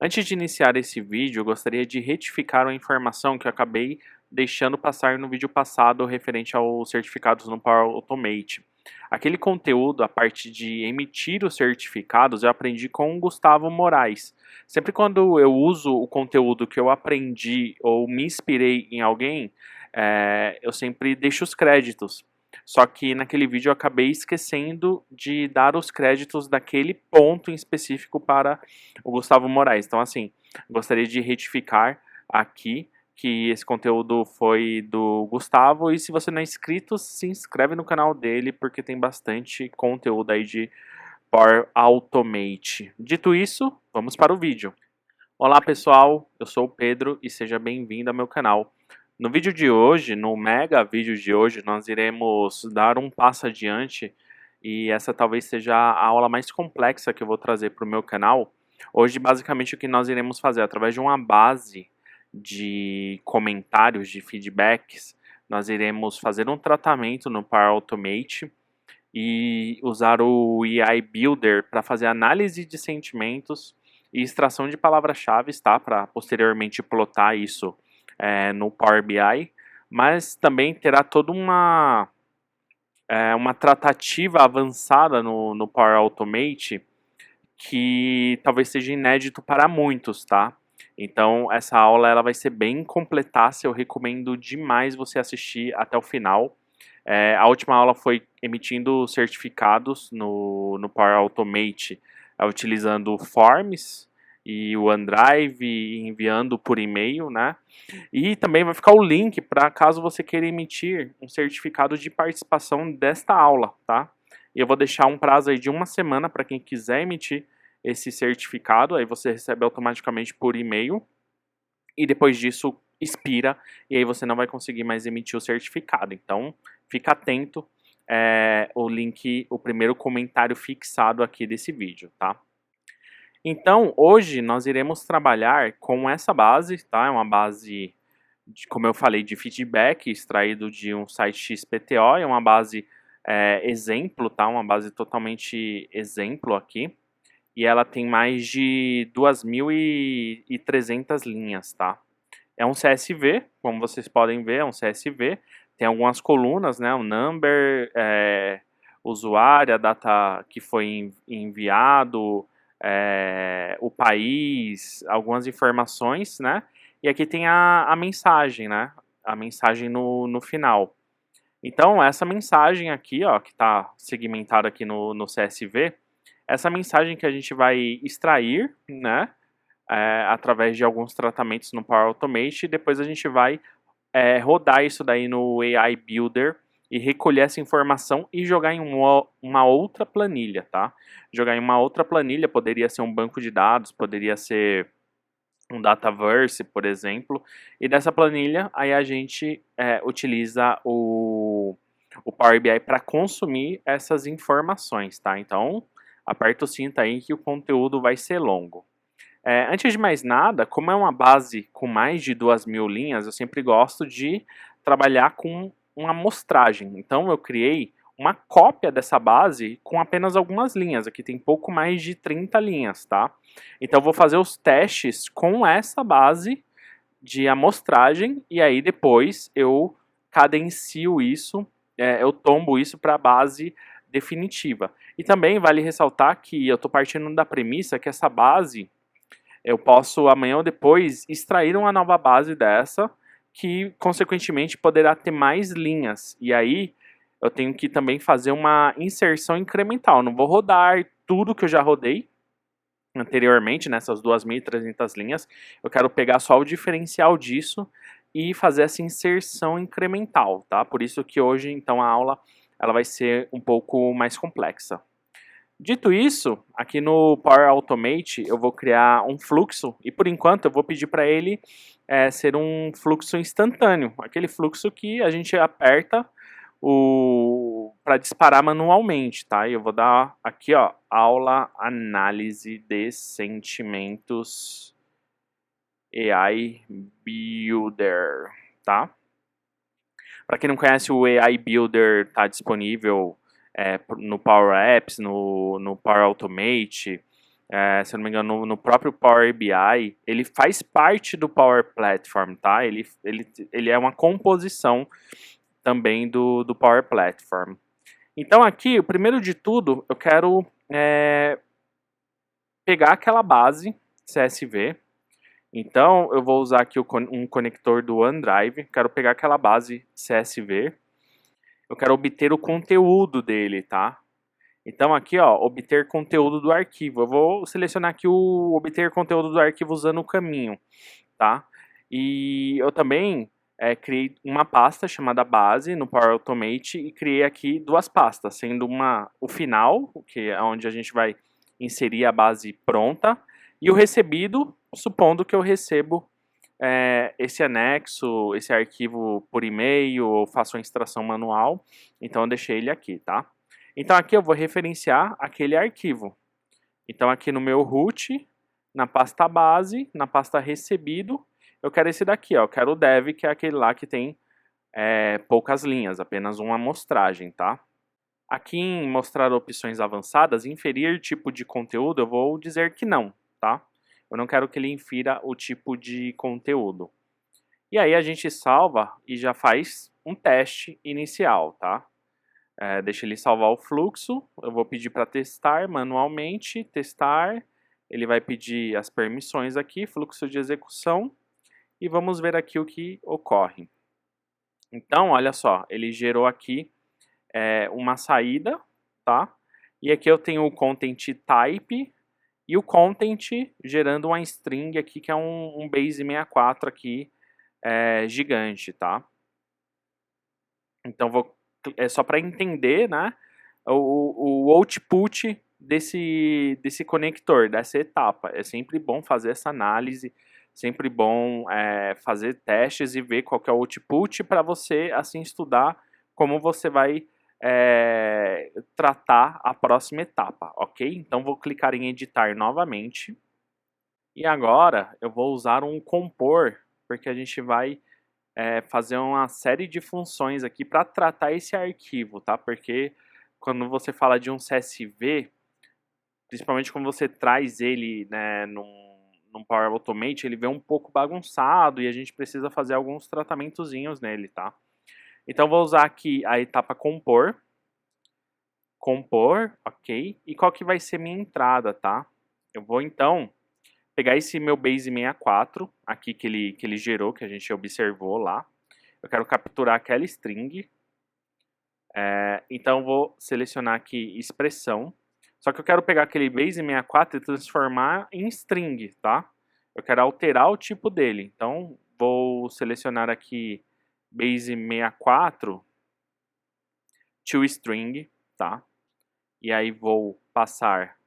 Antes de iniciar esse vídeo, eu gostaria de retificar uma informação que eu acabei deixando passar no vídeo passado referente aos certificados no Power Automate. Aquele conteúdo, a parte de emitir os certificados, eu aprendi com o Gustavo Moraes. Sempre quando eu uso o conteúdo que eu aprendi ou me inspirei em alguém, eu sempre deixo os créditos. Só que naquele vídeo eu acabei esquecendo de dar os créditos daquele ponto em específico para o Gustavo Moraes. Então, assim, gostaria de retificar aqui que esse conteúdo foi do Gustavo. E se você não é inscrito, se inscreve no canal dele, porque tem bastante conteúdo aí de Power Automate. Dito isso, vamos para o vídeo. Olá pessoal, eu sou o Pedro e seja bem-vindo ao meu canal. No vídeo de hoje, no mega vídeo de hoje, nós iremos dar um passo adiante e essa talvez seja a aula mais complexa que eu vou trazer para o meu canal. Hoje, basicamente, o que nós iremos fazer, através de uma base de comentários, de feedbacks, nós iremos fazer um tratamento no Power Automate e usar o AI Builder para fazer análise de sentimentos e extração de palavras-chave, tá? Para posteriormente plotar isso no Power BI, mas também terá toda uma tratativa avançada no Power Automate que talvez seja inédito para muitos, tá? Então essa aula ela vai ser bem completaça, eu recomendo demais você assistir até o final. A última aula foi emitindo certificados no Power Automate, utilizando Forms e o OneDrive e enviando por e-mail, né? E também vai ficar o link para caso você queira emitir um certificado de participação desta aula, tá? E eu vou deixar um prazo aí de uma semana para quem quiser emitir esse certificado, aí você recebe automaticamente por e-mail e depois disso expira e aí você não vai conseguir mais emitir o certificado. Então, fica atento, o link, o primeiro comentário fixado aqui desse vídeo, tá? Então, hoje nós iremos trabalhar com essa base, tá? É uma base, como eu falei, de feedback extraído de um site XPTO, é uma base exemplo, tá? Uma base totalmente exemplo aqui. E ela tem mais de 2.300 linhas, tá? É um CSV, como vocês podem ver, é um CSV. Tem algumas colunas, né? O number, usuário, a data que foi enviado, o país, algumas informações, né? E aqui tem a mensagem, né? A mensagem no final. Então, essa mensagem aqui, ó, que está segmentada aqui no CSV, essa mensagem que a gente vai extrair, né? Através de alguns tratamentos no Power Automate, e depois a gente vai rodar isso daí no AI Builder e recolher essa informação e jogar em uma outra planilha, tá? Jogar em uma outra planilha, poderia ser um banco de dados, poderia ser um Dataverse, por exemplo, e dessa planilha aí a gente utiliza o Power BI para consumir essas informações, tá? Então, aperta o cinto aí que o conteúdo vai ser longo. Antes de mais nada, como é uma base com mais de 2.000 linhas, eu sempre gosto de trabalhar com uma amostragem. Então eu criei uma cópia dessa base com apenas algumas linhas. Aqui tem pouco mais de 30 linhas, tá? Então eu vou fazer os testes com essa base de amostragem e aí depois eu cadencio isso, eu tombo isso para a base definitiva. E também vale ressaltar que eu estou partindo da premissa que essa base eu posso amanhã ou depois extrair uma nova base dessa que consequentemente poderá ter mais linhas. E aí eu tenho que também fazer uma inserção incremental. Não vou rodar tudo que eu já rodei anteriormente nessas 2.300 linhas. Eu quero pegar só o diferencial disso e fazer essa inserção incremental, tá? Por isso que hoje então a aula ela vai ser um pouco mais complexa. Dito isso, aqui no Power Automate eu vou criar um fluxo e por enquanto eu vou pedir para ele ser um fluxo instantâneo, aquele fluxo que a gente aperta para disparar manualmente, tá? E eu vou dar aqui, ó, aula análise de sentimentos AI Builder, tá? Para quem não conhece, o AI Builder está disponível no Power Apps, no Power Automate, se eu não me engano, no próprio Power BI, ele faz parte do Power Platform, tá? Ele é uma composição também do Power Platform. Então aqui, o primeiro de tudo, eu quero pegar aquela base CSV. Então eu vou usar aqui um conector do OneDrive, quero pegar aquela base CSV, eu quero obter o conteúdo dele, tá? Então aqui, ó, obter conteúdo do arquivo. Eu vou selecionar aqui o obter conteúdo do arquivo usando o caminho, tá? E eu também criei uma pasta chamada base no Power Automate e criei aqui duas pastas, sendo o final, que é onde a gente vai inserir a base pronta, e o recebido, supondo que eu recebo esse anexo, esse arquivo por e-mail ou faço uma extração manual. Então eu deixei ele aqui, tá? Então aqui eu vou referenciar aquele arquivo. Então aqui no meu root, na pasta base, na pasta recebido, eu quero esse daqui, ó, eu quero o dev, que é aquele lá que tem poucas linhas, apenas uma amostragem, tá? Aqui em mostrar opções avançadas, inferir tipo de conteúdo, eu vou dizer que não, tá? Eu não quero que ele infira o tipo de conteúdo. E aí a gente salva e já faz um teste inicial, tá? Deixa ele salvar o fluxo, eu vou pedir para testar manualmente, testar, ele vai pedir as permissões aqui, fluxo de execução, e vamos ver aqui o que ocorre. Então, olha só, ele gerou aqui uma saída, tá? E aqui eu tenho o content type e o content gerando uma string aqui, que é um base 64 aqui, gigante, tá? Então, só para entender, né, o output desse conector, dessa etapa. É sempre bom fazer essa análise, sempre bom fazer testes e ver qual que é o output para você, assim, estudar como você vai tratar a próxima etapa, ok? Então, vou clicar em editar novamente. E agora, eu vou usar um compor, porque a gente vai fazer uma série de funções aqui para tratar esse arquivo, tá? Porque quando você fala de um CSV, principalmente quando você traz ele, né, num Power Automate, ele vem um pouco bagunçado e a gente precisa fazer alguns tratamentozinhos nele, tá? Então vou usar aqui a etapa compor, ok? E qual que vai ser minha entrada, tá? Eu vou então pegar esse meu base 64 aqui que ele gerou, que a gente observou lá. Eu quero capturar aquela string. Então vou selecionar aqui expressão. Só que eu quero pegar aquele base 64 e transformar em string, tá? Eu quero alterar o tipo dele. Então vou selecionar aqui base 64 toString, tá? E aí vou passar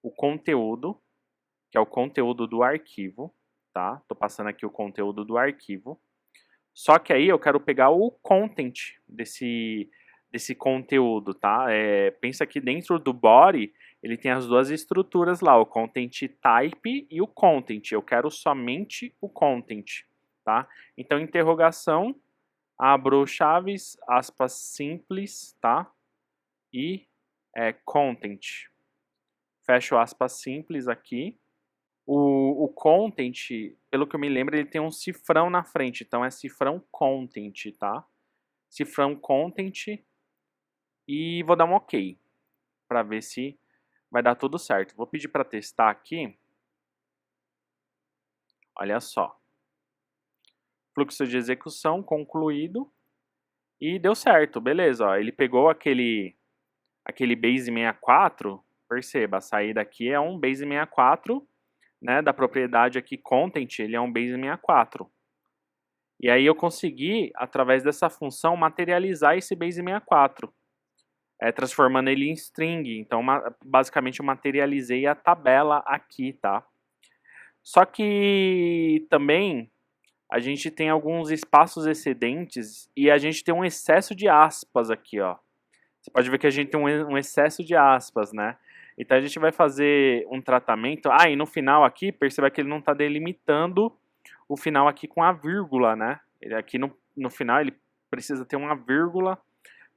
o conteúdo, que é o conteúdo do arquivo, tá? Tô passando aqui o conteúdo do arquivo. Só que aí eu quero pegar o content desse conteúdo, tá? Pensa que dentro do body ele tem as duas estruturas lá, o content type e o content. Eu quero somente o content, tá? Então, interrogação, abro chaves, aspas simples, tá? E content. Fecho aspas simples aqui. O content, pelo que eu me lembro, ele tem um cifrão na frente, então é cifrão content, tá? Cifrão content e vou dar um OK para ver se vai dar tudo certo. Vou pedir para testar aqui. Olha só. Fluxo de execução concluído e deu certo, beleza. Ó, ele pegou aquele base 64, perceba, a saída aqui é um base 64, né, da propriedade aqui content, ele é um base 64. E aí eu consegui, através dessa função, materializar esse base 64, transformando ele em string. Então, basicamente, eu materializei a tabela aqui, tá? Só que também a gente tem alguns espaços excedentes e a gente tem um excesso de aspas aqui, ó. Você pode ver que a gente tem um excesso de aspas, né? Então a gente vai fazer um tratamento. E no final aqui, perceba que ele não está delimitando o final aqui com a vírgula, né? Ele aqui no final ele precisa ter uma vírgula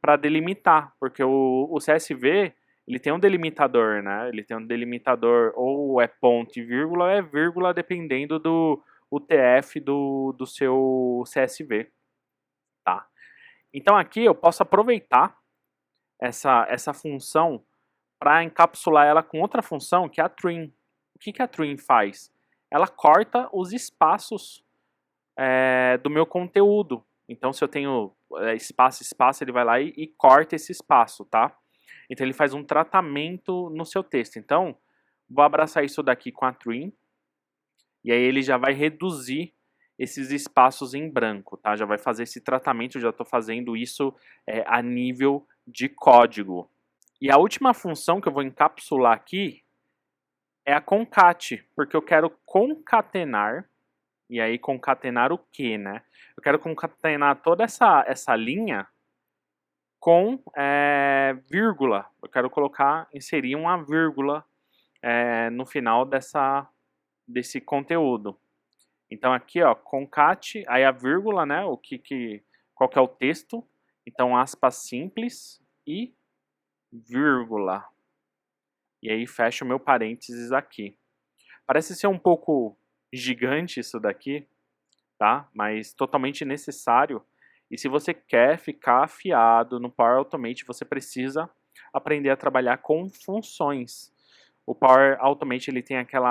para delimitar, porque o CSV ele tem um delimitador, né? Ele tem um delimitador ou é ponto e vírgula ou é vírgula, dependendo do UTF do seu CSV, tá? Então aqui eu posso aproveitar essa função para encapsular ela com outra função, que é a trim. O que a trim faz? Ela corta os espaços do meu conteúdo. Então, se eu tenho espaço, ele vai lá e corta esse espaço, tá? Então, ele faz um tratamento no seu texto. Então, vou abraçar isso daqui com a trim, e aí ele já vai reduzir esses espaços em branco, tá? Já vai fazer esse tratamento, já estou fazendo isso a nível de código. E a última função que eu vou encapsular aqui é a concat, porque eu quero concatenar. E aí concatenar o que, né? Eu quero concatenar toda essa linha com vírgula. Eu quero inserir uma vírgula no final desse conteúdo. Então aqui, ó, concat, aí a vírgula, né? Qual que é o texto? Então aspas simples e vírgula. E aí fecha o meu parênteses aqui. Parece ser um pouco gigante isso daqui, tá? Mas totalmente necessário. E se você quer ficar afiado no Power Automate, você precisa aprender a trabalhar com funções. O Power Automate ele tem aquele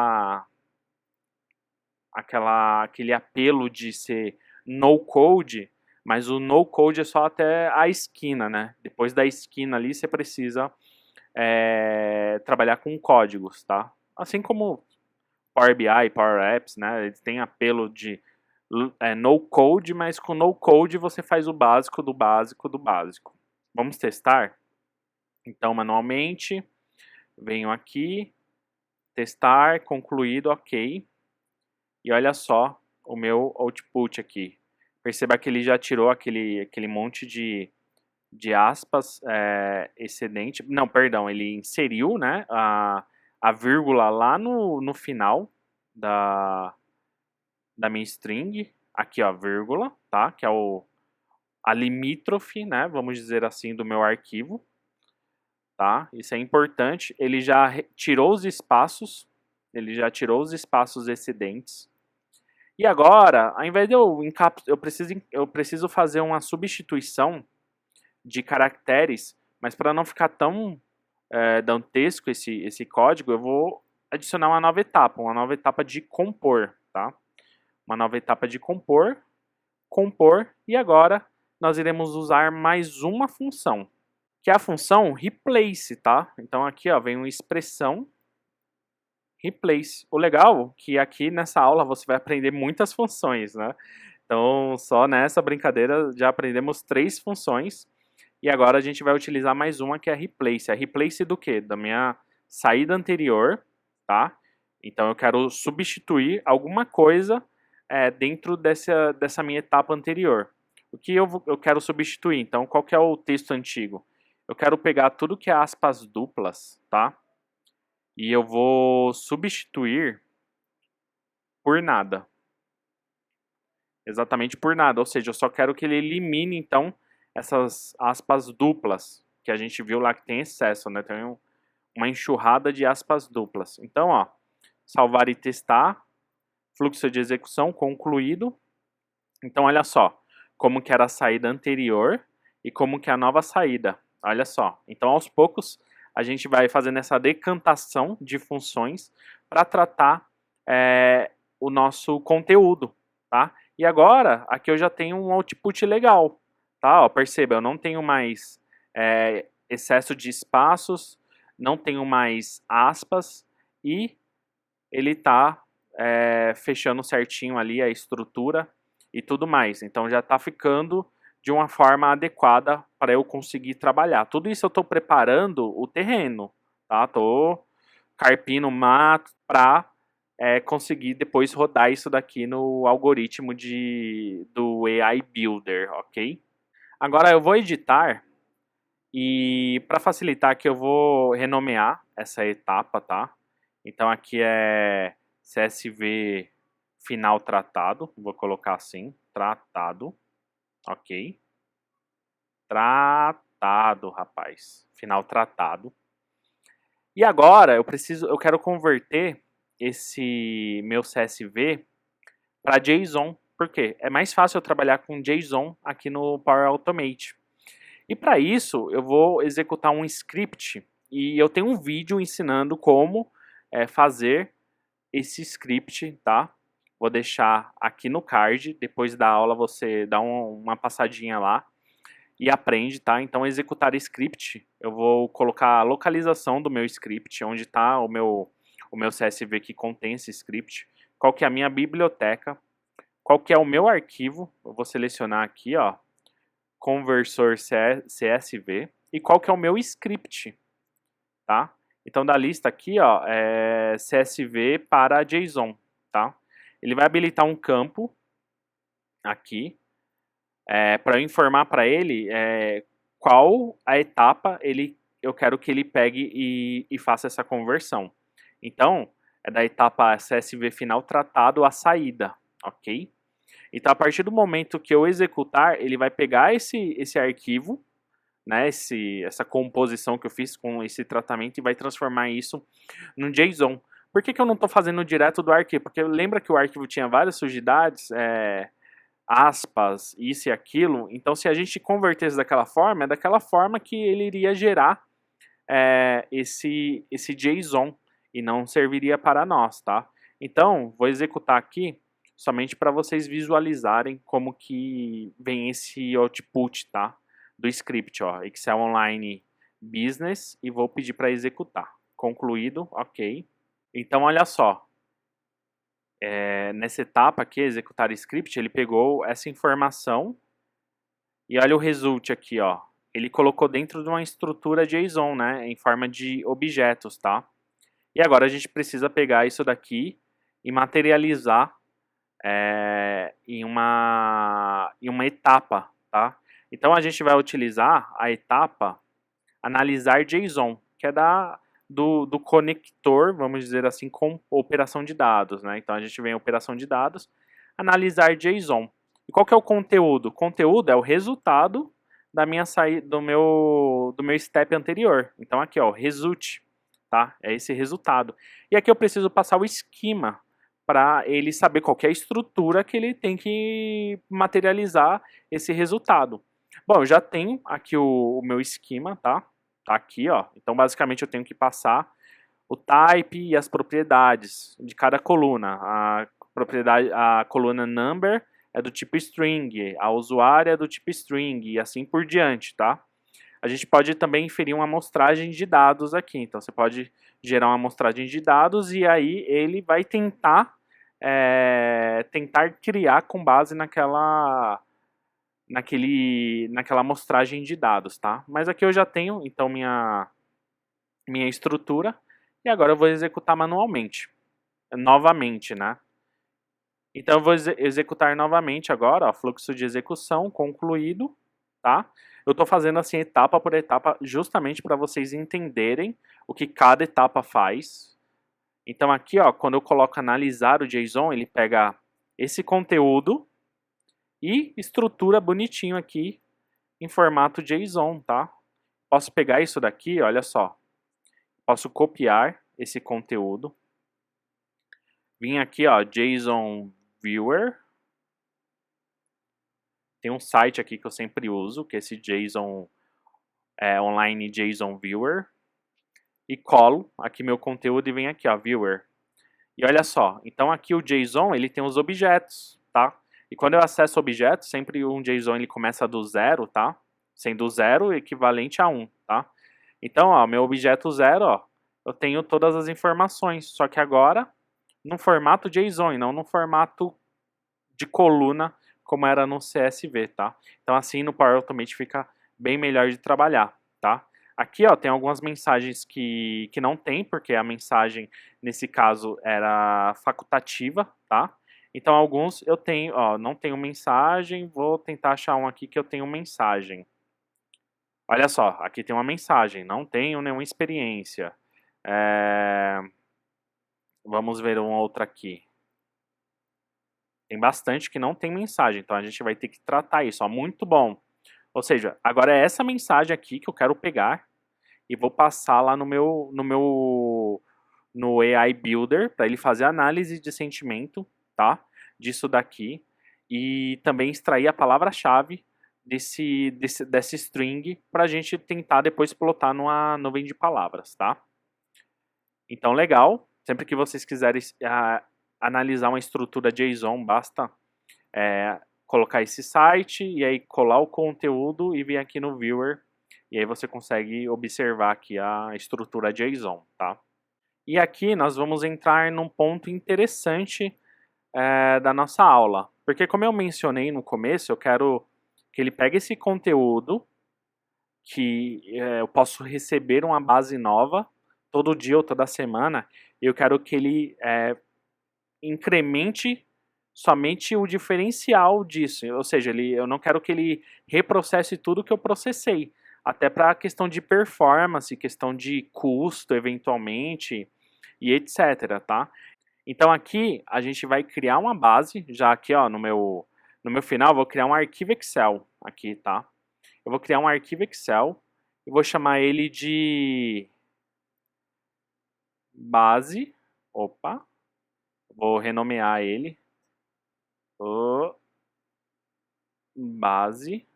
apelo de ser no code, mas o no code é só até a esquina, né? Depois da esquina ali você precisa trabalhar com códigos, tá? Assim como Power BI, Power Apps, né? Eles têm apelo de no code, mas com no code você faz o básico do básico do básico. Vamos testar? Então, manualmente, venho aqui, testar, concluído, ok. E olha só o meu output aqui. Perceba que ele já tirou aquele monte de aspas excedente. Não, perdão, ele inseriu, né, a vírgula lá no final da minha string, aqui ó, vírgula, tá? Que é a limítrofe, né? Vamos dizer assim, do meu arquivo, tá? Isso é importante. Ele já tirou os espaços, excedentes. E agora, ao invés de eu preciso fazer uma substituição de caracteres, mas para não ficar tão dantesco esse código, eu vou adicionar uma nova etapa de compor, tá? Uma nova etapa de compor, e agora nós iremos usar mais uma função, que é a função replace, tá? Então aqui ó, vem uma expressão replace. O legal é que aqui nessa aula você vai aprender muitas funções, né? Então só nessa brincadeira já aprendemos 3 funções, e agora a gente vai utilizar mais uma que é a replace. A replace do quê? Da minha saída anterior, tá? Então eu quero substituir alguma coisa dentro dessa minha etapa anterior. O que eu quero substituir? Então, qual que é o texto antigo? Eu quero pegar tudo que é aspas duplas, tá? E eu vou substituir por nada. Exatamente por nada. Ou seja, eu só quero que ele elimine, então, essas aspas duplas, que a gente viu lá que tem excesso, né? Tem uma enxurrada de aspas duplas. Então, ó, salvar e testar, fluxo de execução concluído. Então, olha só, como que era a saída anterior e como que é a nova saída. Olha só. Então, aos poucos, a gente vai fazendo essa decantação de funções para tratar o nosso conteúdo, tá? E agora, aqui eu já tenho um output legal, tá? Ó, perceba, eu não tenho mais excesso de espaços, não tenho mais aspas e ele está fechando certinho ali a estrutura e tudo mais. Então já está ficando de uma forma adequada para eu conseguir trabalhar. Tudo isso eu estou preparando o terreno, tá? Estou carpindo mato para conseguir depois rodar isso daqui no algoritmo do AI Builder, ok? Agora eu vou editar e para facilitar aqui eu vou renomear essa etapa, tá? Então aqui é CSV final tratado, vou colocar assim, tratado, ok? Tratado, rapaz, final tratado. E agora eu quero converter esse meu CSV para JSON. Por quê? É mais fácil eu trabalhar com JSON aqui no Power Automate. E para isso, eu vou executar um script e eu tenho um vídeo ensinando como fazer esse script, tá? Vou deixar aqui no card, depois da aula você dá uma passadinha lá e aprende, tá? Então, executar script, eu vou colocar a localização do meu script, onde está o meu CSV que contém esse script, qual que é a minha biblioteca, qual que é o meu arquivo, eu vou selecionar aqui, ó, conversor CSV, e qual que é o meu script, tá? Então, da lista aqui, ó, é CSV para JSON, tá? Ele vai habilitar um campo aqui, para eu informar para ele qual a etapa eu quero que ele pegue e faça essa conversão. Então, é da etapa CSV final tratado a saída, ok? Então, a partir do momento que eu executar, ele vai pegar esse arquivo, né, essa composição que eu fiz com esse tratamento e vai transformar isso num JSON. Por que eu não estou fazendo direto do arquivo? Porque lembra que o arquivo tinha várias sujidades, aspas, isso e aquilo. Então, se a gente convertesse daquela forma, é daquela forma que ele iria gerar esse JSON e não serviria para nós, tá? Então, vou executar aqui somente para vocês visualizarem como que vem esse output, tá? Do script, ó, Excel Online Business, e vou pedir para executar. Concluído, ok. Então, olha só, nessa etapa aqui, executar script, ele pegou essa informação e olha o result aqui, ó. Ele colocou dentro de uma estrutura JSON, né, em forma de objetos, tá? E agora a gente precisa pegar isso daqui e materializar em uma etapa, tá? Então a gente vai utilizar a etapa analisar JSON, que é do conector, vamos dizer assim, com operação de dados, né? Então a gente vem em operação de dados, analisar JSON. E qual que é o conteúdo? O conteúdo é o resultado da minha saída do meu step anterior. Então aqui, ó, result, tá? É esse resultado. E aqui eu preciso passar o esquema para ele saber qual que é a estrutura que ele tem que materializar esse resultado. Bom, eu já tenho aqui o meu esquema, tá? Tá aqui, ó. Então, basicamente, eu tenho que passar o type e as propriedades de cada coluna. A coluna number é do tipo string, a usuária é do tipo string e assim por diante, tá? A gente pode também inferir uma amostragem de dados aqui. Então, você pode gerar uma amostragem de dados e aí ele vai tentar criar com base naquela amostragem de dados, tá? Mas aqui eu já tenho, então, minha estrutura e agora eu vou executar manualmente, novamente, né? Então, eu vou executar novamente agora, ó, fluxo de execução concluído, tá? Eu estou fazendo assim etapa por etapa, justamente para vocês entenderem o que cada etapa faz. Então, aqui, ó, quando eu coloco analisar o JSON, ele pega esse conteúdo e estrutura bonitinho aqui em formato JSON, tá? Posso pegar isso daqui, olha só. Posso copiar esse conteúdo. Vim aqui, ó, JSON Viewer. Tem um site aqui que eu sempre uso, que é esse JSON Online JSON Viewer. E colo aqui meu conteúdo e vem aqui, ó, Viewer. E olha só, então aqui o JSON, ele tem os objetos, tá? E quando eu acesso objetos, sempre um JSON ele começa do zero, tá? Sendo zero equivalente a 1, tá? Então, ó, meu objeto zero, ó, eu tenho todas as informações, só que agora no formato JSON e não no formato de coluna como era no CSV, tá? Então assim no Power Automate fica bem melhor de trabalhar, tá? Aqui, ó, tem algumas mensagens que não tem, porque a mensagem, nesse caso, era facultativa, tá? Então, alguns eu tenho, ó, não tenho mensagem, vou tentar achar um aqui que eu tenho mensagem. Olha só, aqui tem uma mensagem, não tenho nenhuma experiência. Vamos ver um outro aqui. Tem bastante que não tem mensagem, então a gente vai ter que tratar isso, ó, muito bom. Ou seja, agora é essa mensagem aqui que eu quero pegar e vou passar lá no AI Builder para ele fazer análise de sentimento, tá? Disso daqui e também extrair a palavra-chave dessa string para a gente tentar depois plotar numa nuvem de palavras, tá? Então, legal. Sempre que vocês quiserem analisar uma estrutura JSON, basta colocar esse site e aí colar o conteúdo e vir aqui no Viewer. E aí você consegue observar aqui a estrutura JSON, tá? E aqui nós vamos entrar num ponto interessante da nossa aula. Porque como eu mencionei no começo, eu quero que ele pegue esse conteúdo, que eu posso receber uma base nova todo dia ou toda semana, e eu quero que ele incremente somente o diferencial disso, ou seja, eu não quero que ele reprocesse tudo que eu processei, até para a questão de performance, questão de custo eventualmente e etc, tá? Então aqui a gente vai criar uma base, já aqui ó, no meu final eu vou criar um arquivo Excel aqui, tá? Eu vou criar um arquivo Excel e vou chamar ele de base, vou renomear ele, base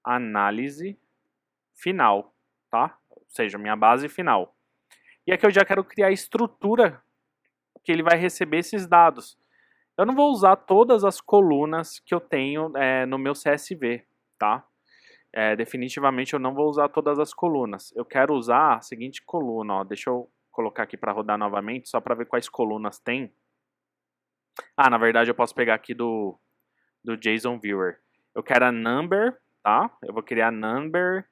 análise final, tá? Ou seja, minha base final. E aqui eu já quero criar a estrutura que ele vai receber esses dados. Eu não vou usar todas as colunas que eu tenho no meu CSV, tá? Definitivamente eu não vou usar todas as colunas. Eu quero usar a seguinte coluna, ó. Deixa eu colocar aqui para rodar novamente, só para ver quais colunas tem. Ah, na verdade eu posso pegar aqui do JSON Viewer. Eu quero a number, tá? Eu vou criar number,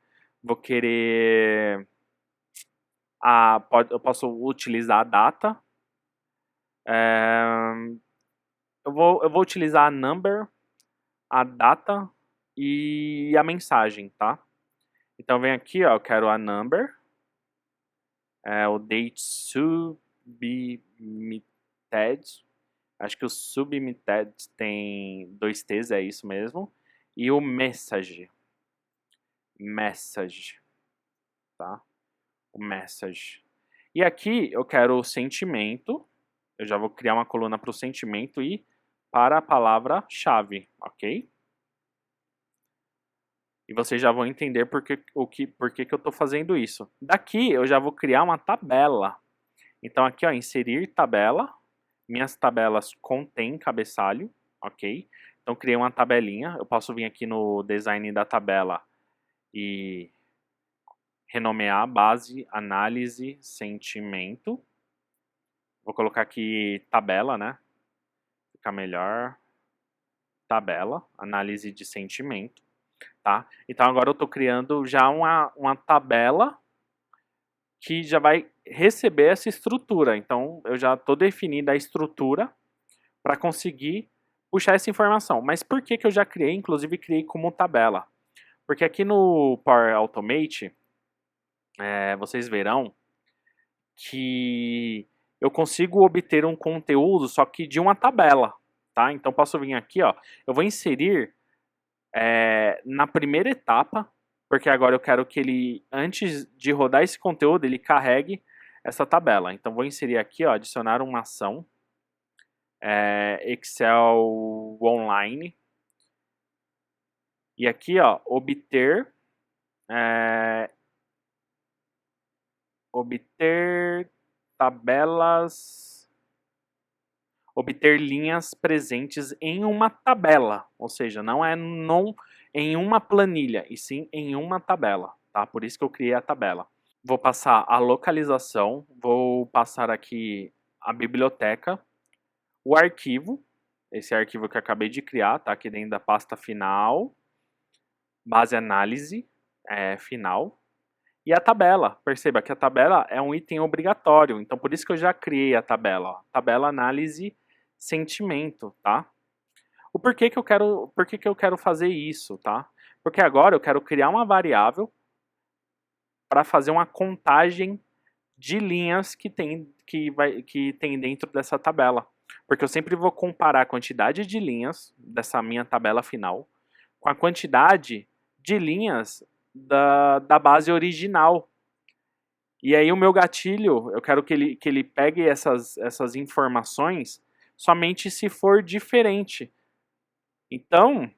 vou querer eu posso utilizar a data. Eu vou utilizar a number, a data e a mensagem, tá? Então vem aqui, ó, eu quero a number, o date submitted. Acho que o submitted tem 2 T's, é isso mesmo. E o message, tá? O message. E aqui eu quero o sentimento. Eu já vou criar uma coluna para o sentimento e para a palavra-chave, ok? E vocês já vão entender por que eu estou fazendo isso. Daqui eu já vou criar uma tabela. Então aqui, ó, inserir tabela. Minhas tabelas contêm cabeçalho, ok? Então criei uma tabelinha. Eu posso vir aqui no design da tabela e renomear base, análise, sentimento. Vou colocar aqui tabela, né? Fica melhor. Tabela, análise de sentimento. Tá? Então agora eu estou criando já uma tabela que já vai receber essa estrutura. Então eu já estou definindo a estrutura para conseguir puxar essa informação. Mas por que eu já criei, inclusive criei como tabela? Porque aqui no Power Automate, vocês verão que eu consigo obter um conteúdo só que de uma tabela. Tá? Então posso vir aqui, ó, eu vou inserir na primeira etapa, porque agora eu quero que ele, antes de rodar esse conteúdo, ele carregue essa tabela. Então vou inserir aqui, ó, adicionar uma ação, Excel Online, e aqui, ó, obter tabelas, obter linhas presentes em uma tabela, ou seja, não em uma planilha, e sim em uma tabela, tá? Por isso que eu criei a tabela. Vou passar a localização, vou passar aqui a biblioteca, o arquivo, esse arquivo que eu acabei de criar, tá aqui dentro da pasta final, base análise final, e a tabela. Perceba que a tabela é um item obrigatório, então por isso que eu já criei a tabela, ó. Tabela análise sentimento, tá? O porquê que eu quero fazer isso, tá? Porque agora eu quero criar uma variável para fazer uma contagem de linhas que tem dentro dessa tabela. Porque eu sempre vou comparar a quantidade de linhas dessa minha tabela final com a quantidade de linhas da base original. E aí o meu gatilho, eu quero que ele pegue essas informações somente se for diferente. Então,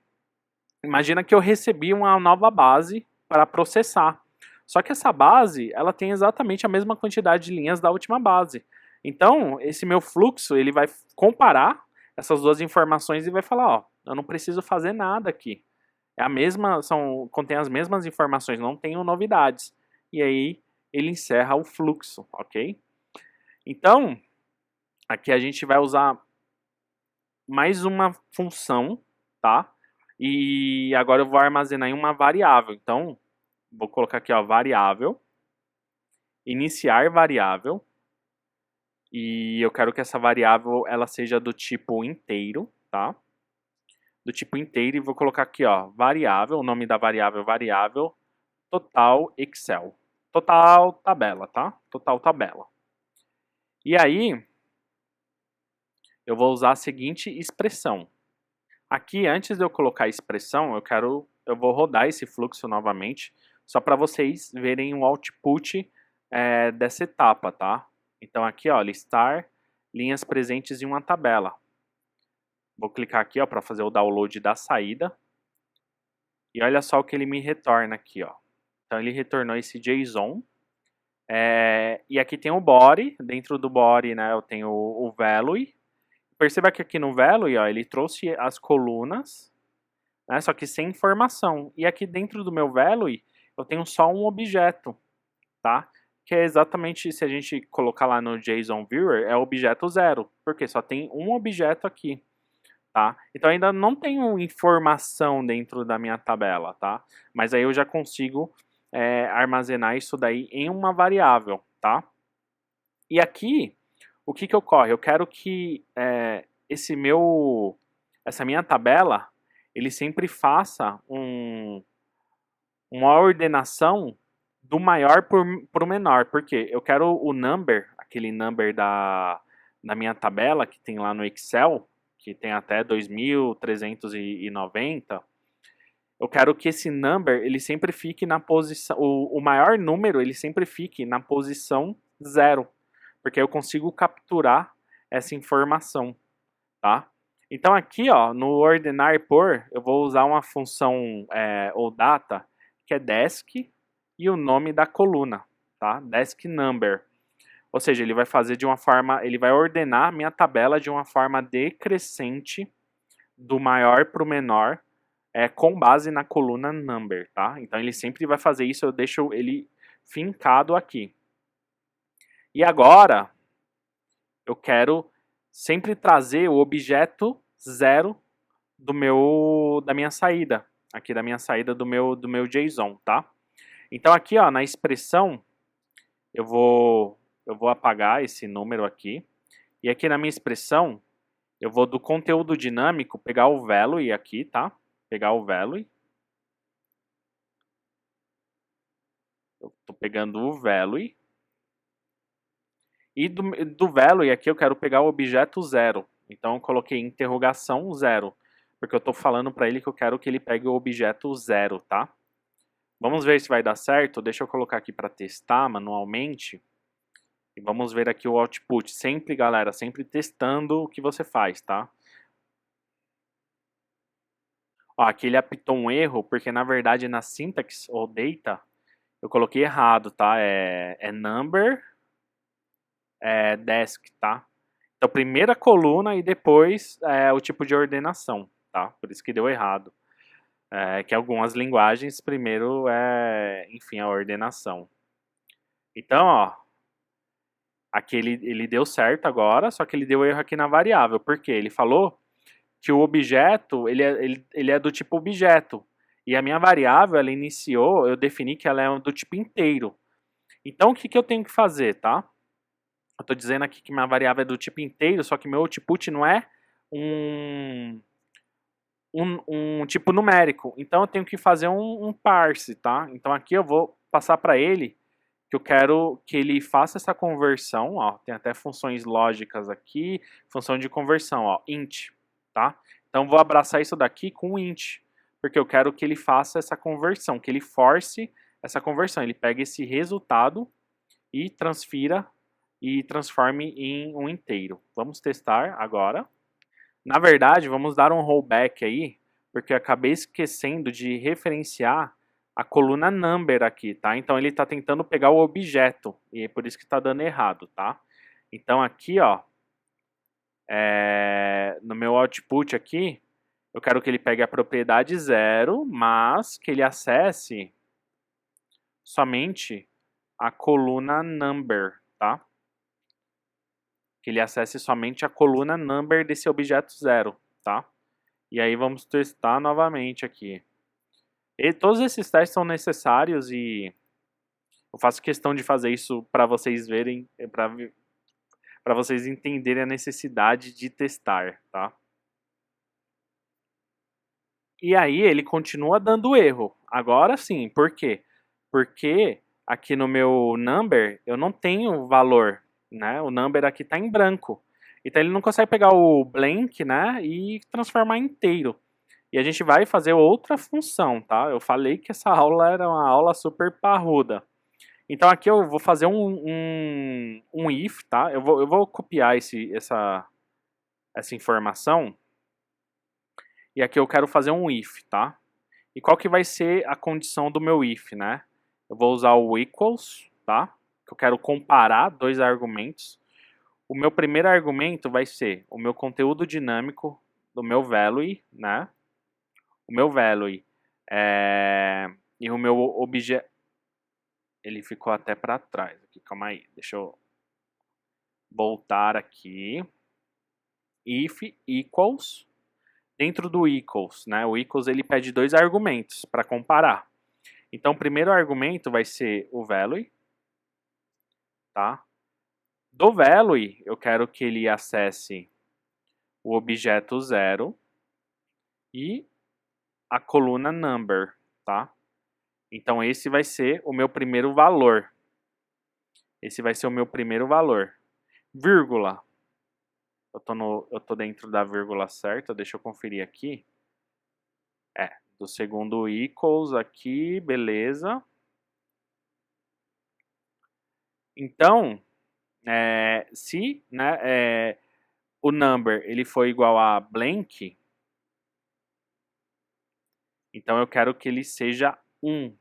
imagina que eu recebi uma nova base para processar. Só que essa base, ela tem exatamente a mesma quantidade de linhas da última base. Então, esse meu fluxo, ele vai comparar essas duas informações e vai falar, ó, eu não preciso fazer nada aqui. É a mesma, contém as mesmas informações, não tenho novidades. E aí ele encerra o fluxo, ok? Então, aqui a gente vai usar mais uma função, tá? E agora eu vou armazenar em uma variável. Então, vou colocar aqui, ó, variável, iniciar variável, e eu quero que essa variável ela seja do tipo inteiro, tá? Do tipo inteiro, e vou colocar aqui, ó, variável, o nome da variável, total Excel. Total tabela, tá? Total tabela. E aí, eu vou usar a seguinte expressão. Aqui, antes de eu colocar a expressão, eu vou rodar esse fluxo novamente, só para vocês verem o output dessa etapa, tá? Então aqui, ó, listar linhas presentes em uma tabela. Vou clicar aqui, ó, para fazer o download da saída. E olha só o que ele me retorna aqui, ó. Então ele retornou esse JSON. E aqui tem o body, dentro do body, né, eu tenho o value. Perceba que aqui no value, ó, ele trouxe as colunas, né, só que sem informação. E aqui dentro do meu value, eu tenho só um objeto, tá? Que é exatamente, se a gente colocar lá no JSON Viewer, é o objeto 0, porque só tem um objeto aqui, tá? Então ainda não tenho informação dentro da minha tabela, tá? Mas aí eu já consigo armazenar isso daí em uma variável, tá? E aqui, o que ocorre? Eu quero que essa minha tabela, ele sempre faça uma ordenação do maior para o menor. Por quê? Eu quero o number, aquele number da minha tabela que tem lá no Excel, que tem até 2390. Eu quero que esse number, ele sempre fique na posição, o maior número, ele sempre fique na posição 0. Porque eu consigo capturar essa informação, tá? Então aqui, ó, no ordenar por, eu vou usar uma função ou data, que é desk e o nome da coluna, tá? Desk number. Ou seja, ele vai fazer de uma forma, ele vai ordenar a minha tabela de uma forma decrescente do maior para o menor, com base na coluna number, tá? Então ele sempre vai fazer isso, eu deixo ele fincado aqui. E agora, eu quero sempre trazer o objeto 0 da minha saída, aqui da minha saída do meu JSON, tá? Então aqui, ó, na expressão, eu vou apagar esse número aqui, e aqui na minha expressão, eu vou do conteúdo dinâmico pegar o value aqui, tá? Pegar o value. Eu tô pegando o value. E do value aqui eu quero pegar o objeto 0. Então eu coloquei interrogação 0. Porque eu estou falando para ele que eu quero que ele pegue o objeto 0, tá? Vamos ver se vai dar certo. Deixa eu colocar aqui para testar manualmente. E vamos ver aqui o output. Sempre, galera, sempre testando o que você faz, tá? Ó, aqui ele apitou um erro, porque na verdade na syntax ou data, eu coloquei errado, tá? É number, desk, tá? Então, primeira coluna e depois o tipo de ordenação, tá? Por isso que deu errado. Que algumas linguagens, primeiro enfim, a ordenação. Então, ó, aqui ele deu certo agora, só que ele deu erro aqui na variável. Por quê? Ele falou que o objeto, ele é do tipo objeto. E a minha variável, ela iniciou, eu defini que ela é do tipo inteiro. Então, o que eu tenho que fazer, tá? Eu estou dizendo aqui que minha variável é do tipo inteiro, só que meu output não é um tipo numérico. Então eu tenho que fazer um parse, tá? Então aqui eu vou passar para ele que eu quero que ele faça essa conversão, ó. Tem até funções lógicas aqui, função de conversão, ó, int, tá? Então vou abraçar isso daqui com int, porque eu quero que ele faça essa conversão, que ele force essa conversão. Ele pega esse resultado e transforme em um inteiro. Vamos testar agora. Na verdade, vamos dar um rollback aí, porque eu acabei esquecendo de referenciar a coluna number aqui, tá? Então ele está tentando pegar o objeto, e é por isso que está dando errado, tá? Então aqui, ó, no meu output aqui, eu quero que ele pegue a propriedade 0, mas que ele acesse somente a coluna number, tá? Que ele acesse somente a coluna number desse objeto 0, tá? E aí vamos testar novamente aqui. E todos esses testes são necessários e eu faço questão de fazer isso para vocês verem, para vocês entenderem a necessidade de testar, tá? E aí ele continua dando erro. Agora sim, por quê? Porque aqui no meu number eu não tenho valor, né? O number aqui está em branco. Então ele não consegue pegar o blank, né, e transformar em inteiro. E a gente vai fazer outra função, tá? Eu falei que essa aula era uma aula super parruda. Então aqui eu vou fazer um if, tá? Eu vou copiar essa informação. E aqui eu quero fazer um if, tá? E qual que vai ser a condição do meu if, né? Eu vou usar o equals, tá? Que eu quero comparar dois argumentos. O meu primeiro argumento vai ser o meu conteúdo dinâmico do meu value, né? O meu value e o meu objeto. Ele ficou até para trás aqui, calma aí, deixa eu voltar aqui. If equals, dentro do equals, né? O equals ele pede dois argumentos para comparar. Então o primeiro argumento vai ser o value, tá? Do value eu quero que ele acesse o objeto 0 e a coluna number, tá? Então esse vai ser o meu primeiro valor. Esse vai ser o meu primeiro valor. Vírgula. Eu tô dentro da vírgula certa, deixa eu conferir aqui. Do segundo equals aqui, beleza. Então, se, né, o number ele for igual a blank, então eu quero que ele seja 1.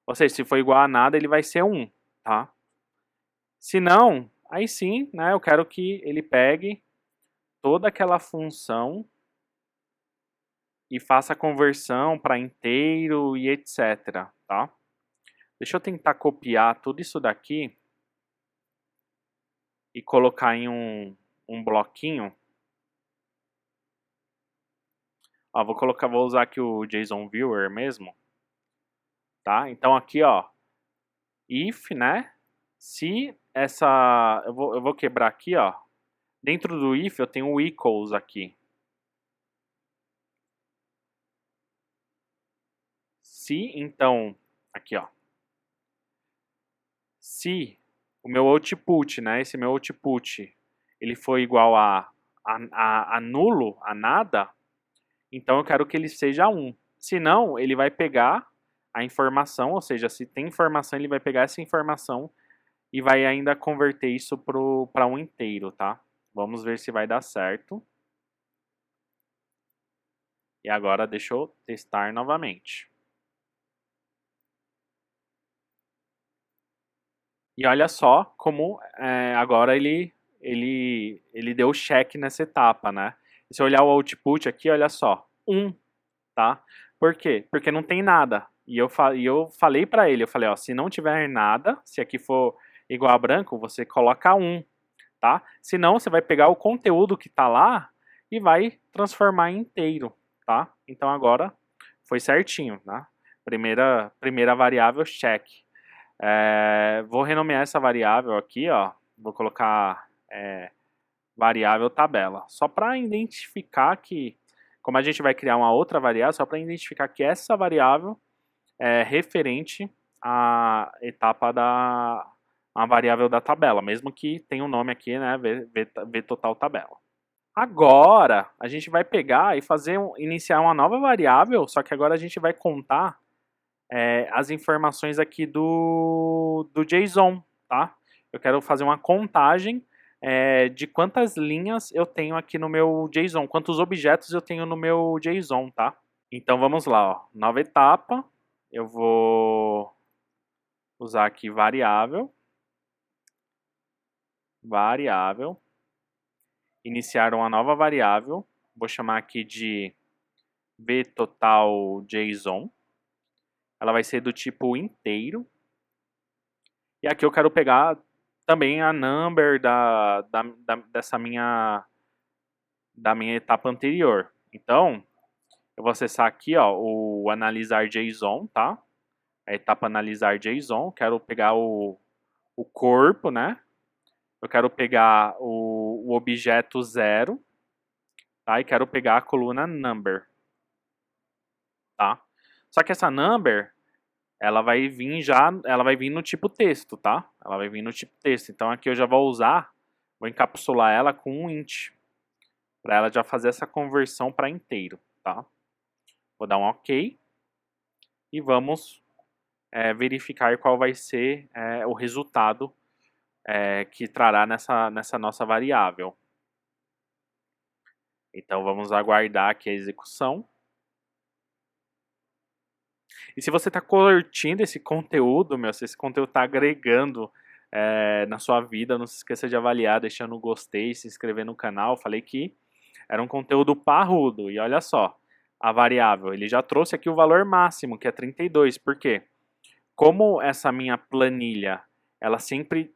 Ou seja, se for igual a nada, ele vai ser 1, tá? Se não, aí sim, né, eu quero que ele pegue toda aquela função e faça a conversão para inteiro e etc, tá? Deixa eu tentar copiar tudo isso daqui e colocar em um bloquinho. Ó, vou usar aqui o JSON Viewer mesmo, tá? Então aqui, ó, if, né? Se essa, eu vou quebrar aqui, ó. Dentro do if eu tenho o equals aqui. Se então, aqui, ó. Se o meu output, né? Esse meu output, ele for igual a nulo, a nada, então eu quero que ele seja 1. Se não, ele vai pegar a informação, ou seja, se tem informação, ele vai pegar essa informação e vai ainda converter isso para um inteiro, tá? Vamos ver se vai dar certo. E agora deixa eu testar novamente. E olha só como agora ele deu check nessa etapa, né? E se eu olhar o output aqui, olha só, 1, tá? Por quê? Porque não tem nada. E eu falei para ele, eu falei, ó, se não tiver nada, se aqui for igual a branco, você coloca 1, tá? Senão você vai pegar o conteúdo que tá lá e vai transformar em inteiro, tá? Então agora foi certinho, tá? Primeira variável, check. Vou renomear essa variável aqui, ó. Vou colocar variável tabela. Só para identificar que, como a gente vai criar uma outra variável, só para identificar que essa variável é referente à etapa a variável da tabela, mesmo que tenha um nome aqui, né, v total tabela. Agora, a gente vai pegar e iniciar uma nova variável, só que agora a gente vai contar as informações aqui do JSON, tá? Eu quero fazer uma contagem de quantas linhas eu tenho aqui no meu JSON, quantos objetos eu tenho no meu JSON, tá? Então vamos lá, ó. Nova etapa, eu vou usar aqui variável, iniciar uma nova variável, vou chamar aqui de vTotalJSON, ela vai ser do tipo inteiro, e aqui eu quero pegar também a number da minha etapa anterior. Então, eu vou acessar aqui ó, o analisar JSON, tá? A etapa analisar JSON, quero pegar o corpo, né? Eu quero pegar o objeto 0, tá? E quero pegar a coluna number, tá? Só que essa number, ela vai vir no tipo texto, tá? Ela vai vir no tipo texto. Então aqui eu já vou encapsular ela com um int, para ela já fazer essa conversão para inteiro, tá? Vou dar um OK e vamos verificar qual vai ser o resultado que trará nessa nossa variável. Então vamos aguardar aqui a execução. E se você está curtindo esse conteúdo, se esse conteúdo está agregando na sua vida, não se esqueça de avaliar, deixando um gostei, se inscrever no canal. Falei que era um conteúdo parrudo. E olha só, a variável, ele já trouxe aqui o valor máximo, que é 32. Por quê? Como essa minha planilha, ela sempre,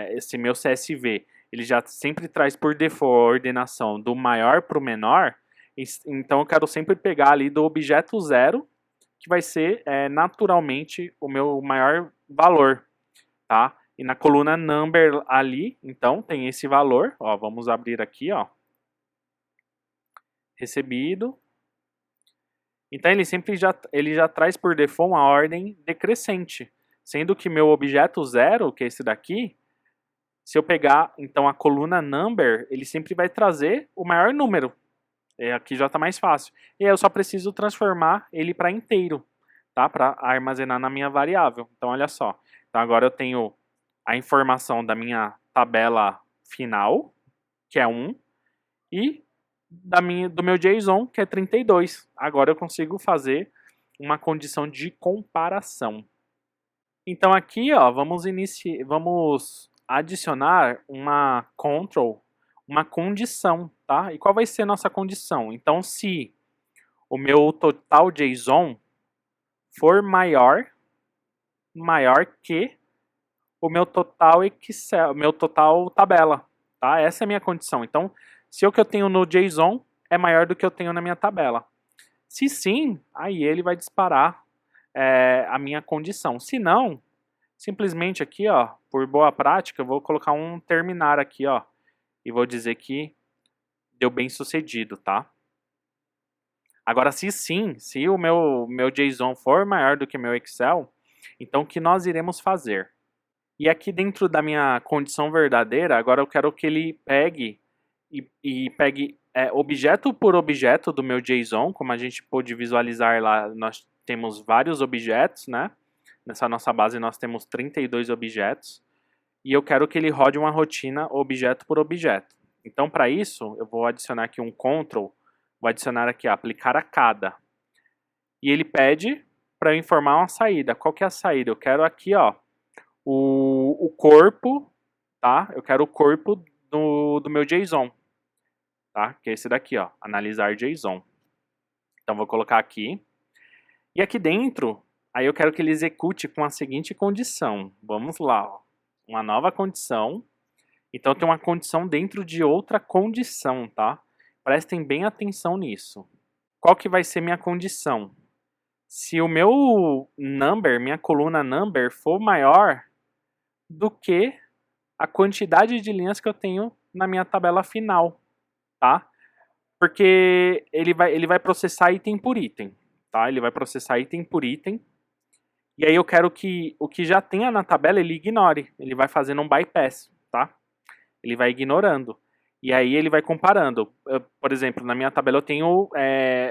esse meu CSV, ele já sempre traz por default a ordenação do maior para o menor, então eu quero sempre pegar ali do objeto 0, que vai ser naturalmente o meu maior valor, tá? E na coluna number ali, então, tem esse valor, ó, vamos abrir aqui, ó, recebido. Então ele já traz por default uma ordem decrescente, sendo que meu objeto 0, que é esse daqui, se eu pegar então a coluna number, ele sempre vai trazer o maior número. Aqui já está mais fácil. E aí eu só preciso transformar ele para inteiro, tá? Para armazenar na minha variável. Então olha só. Então agora eu tenho a informação da minha tabela final, que é 1, e do meu JSON, que é 32. Agora eu consigo fazer uma condição de comparação. Então aqui, ó, vamos adicionar uma control, uma condição, tá? E qual vai ser a nossa condição? Então, se o meu total JSON for maior que o meu total Excel, meu total tabela, tá? Essa é a minha condição. Então, se o que eu tenho no JSON é maior do que eu tenho na minha tabela. Se sim, aí ele vai disparar a minha condição. Se não, simplesmente aqui, ó, por boa prática, eu vou colocar um terminar aqui, ó, e vou dizer que deu bem sucedido, tá? Agora, se sim, se o meu JSON for maior do que meu Excel, então o que nós iremos fazer? E aqui dentro da minha condição verdadeira, agora eu quero que ele pegue e pegue objeto por objeto do meu JSON, como a gente pôde visualizar lá, nós temos vários objetos, né? Nessa nossa base nós temos 32 objetos, e eu quero que ele rode uma rotina objeto por objeto. Então, para isso, eu vou adicionar aqui um control, vou adicionar aqui, aplicar a cada. E ele pede para eu informar uma saída. Qual que é a saída? Eu quero aqui, ó, o corpo, tá? Eu quero o corpo do meu JSON, tá? Que é esse daqui, ó, analisar JSON. Então, vou colocar aqui. E aqui dentro, aí eu quero que ele execute com a seguinte condição. Vamos lá, ó. Uma nova condição. Então, tem uma condição dentro de outra condição, tá? Prestem bem atenção nisso. Qual que vai ser minha condição? Se o meu number, minha coluna number, for maior do que a quantidade de linhas que eu tenho na minha tabela final, tá? Porque ele vai processar item por item, tá? Ele vai processar item por item. E aí eu quero que o que já tenha na tabela ele ignore. Ele vai fazendo um bypass, tá? Ele vai ignorando. E aí ele vai comparando. Por exemplo, na minha tabela eu tenho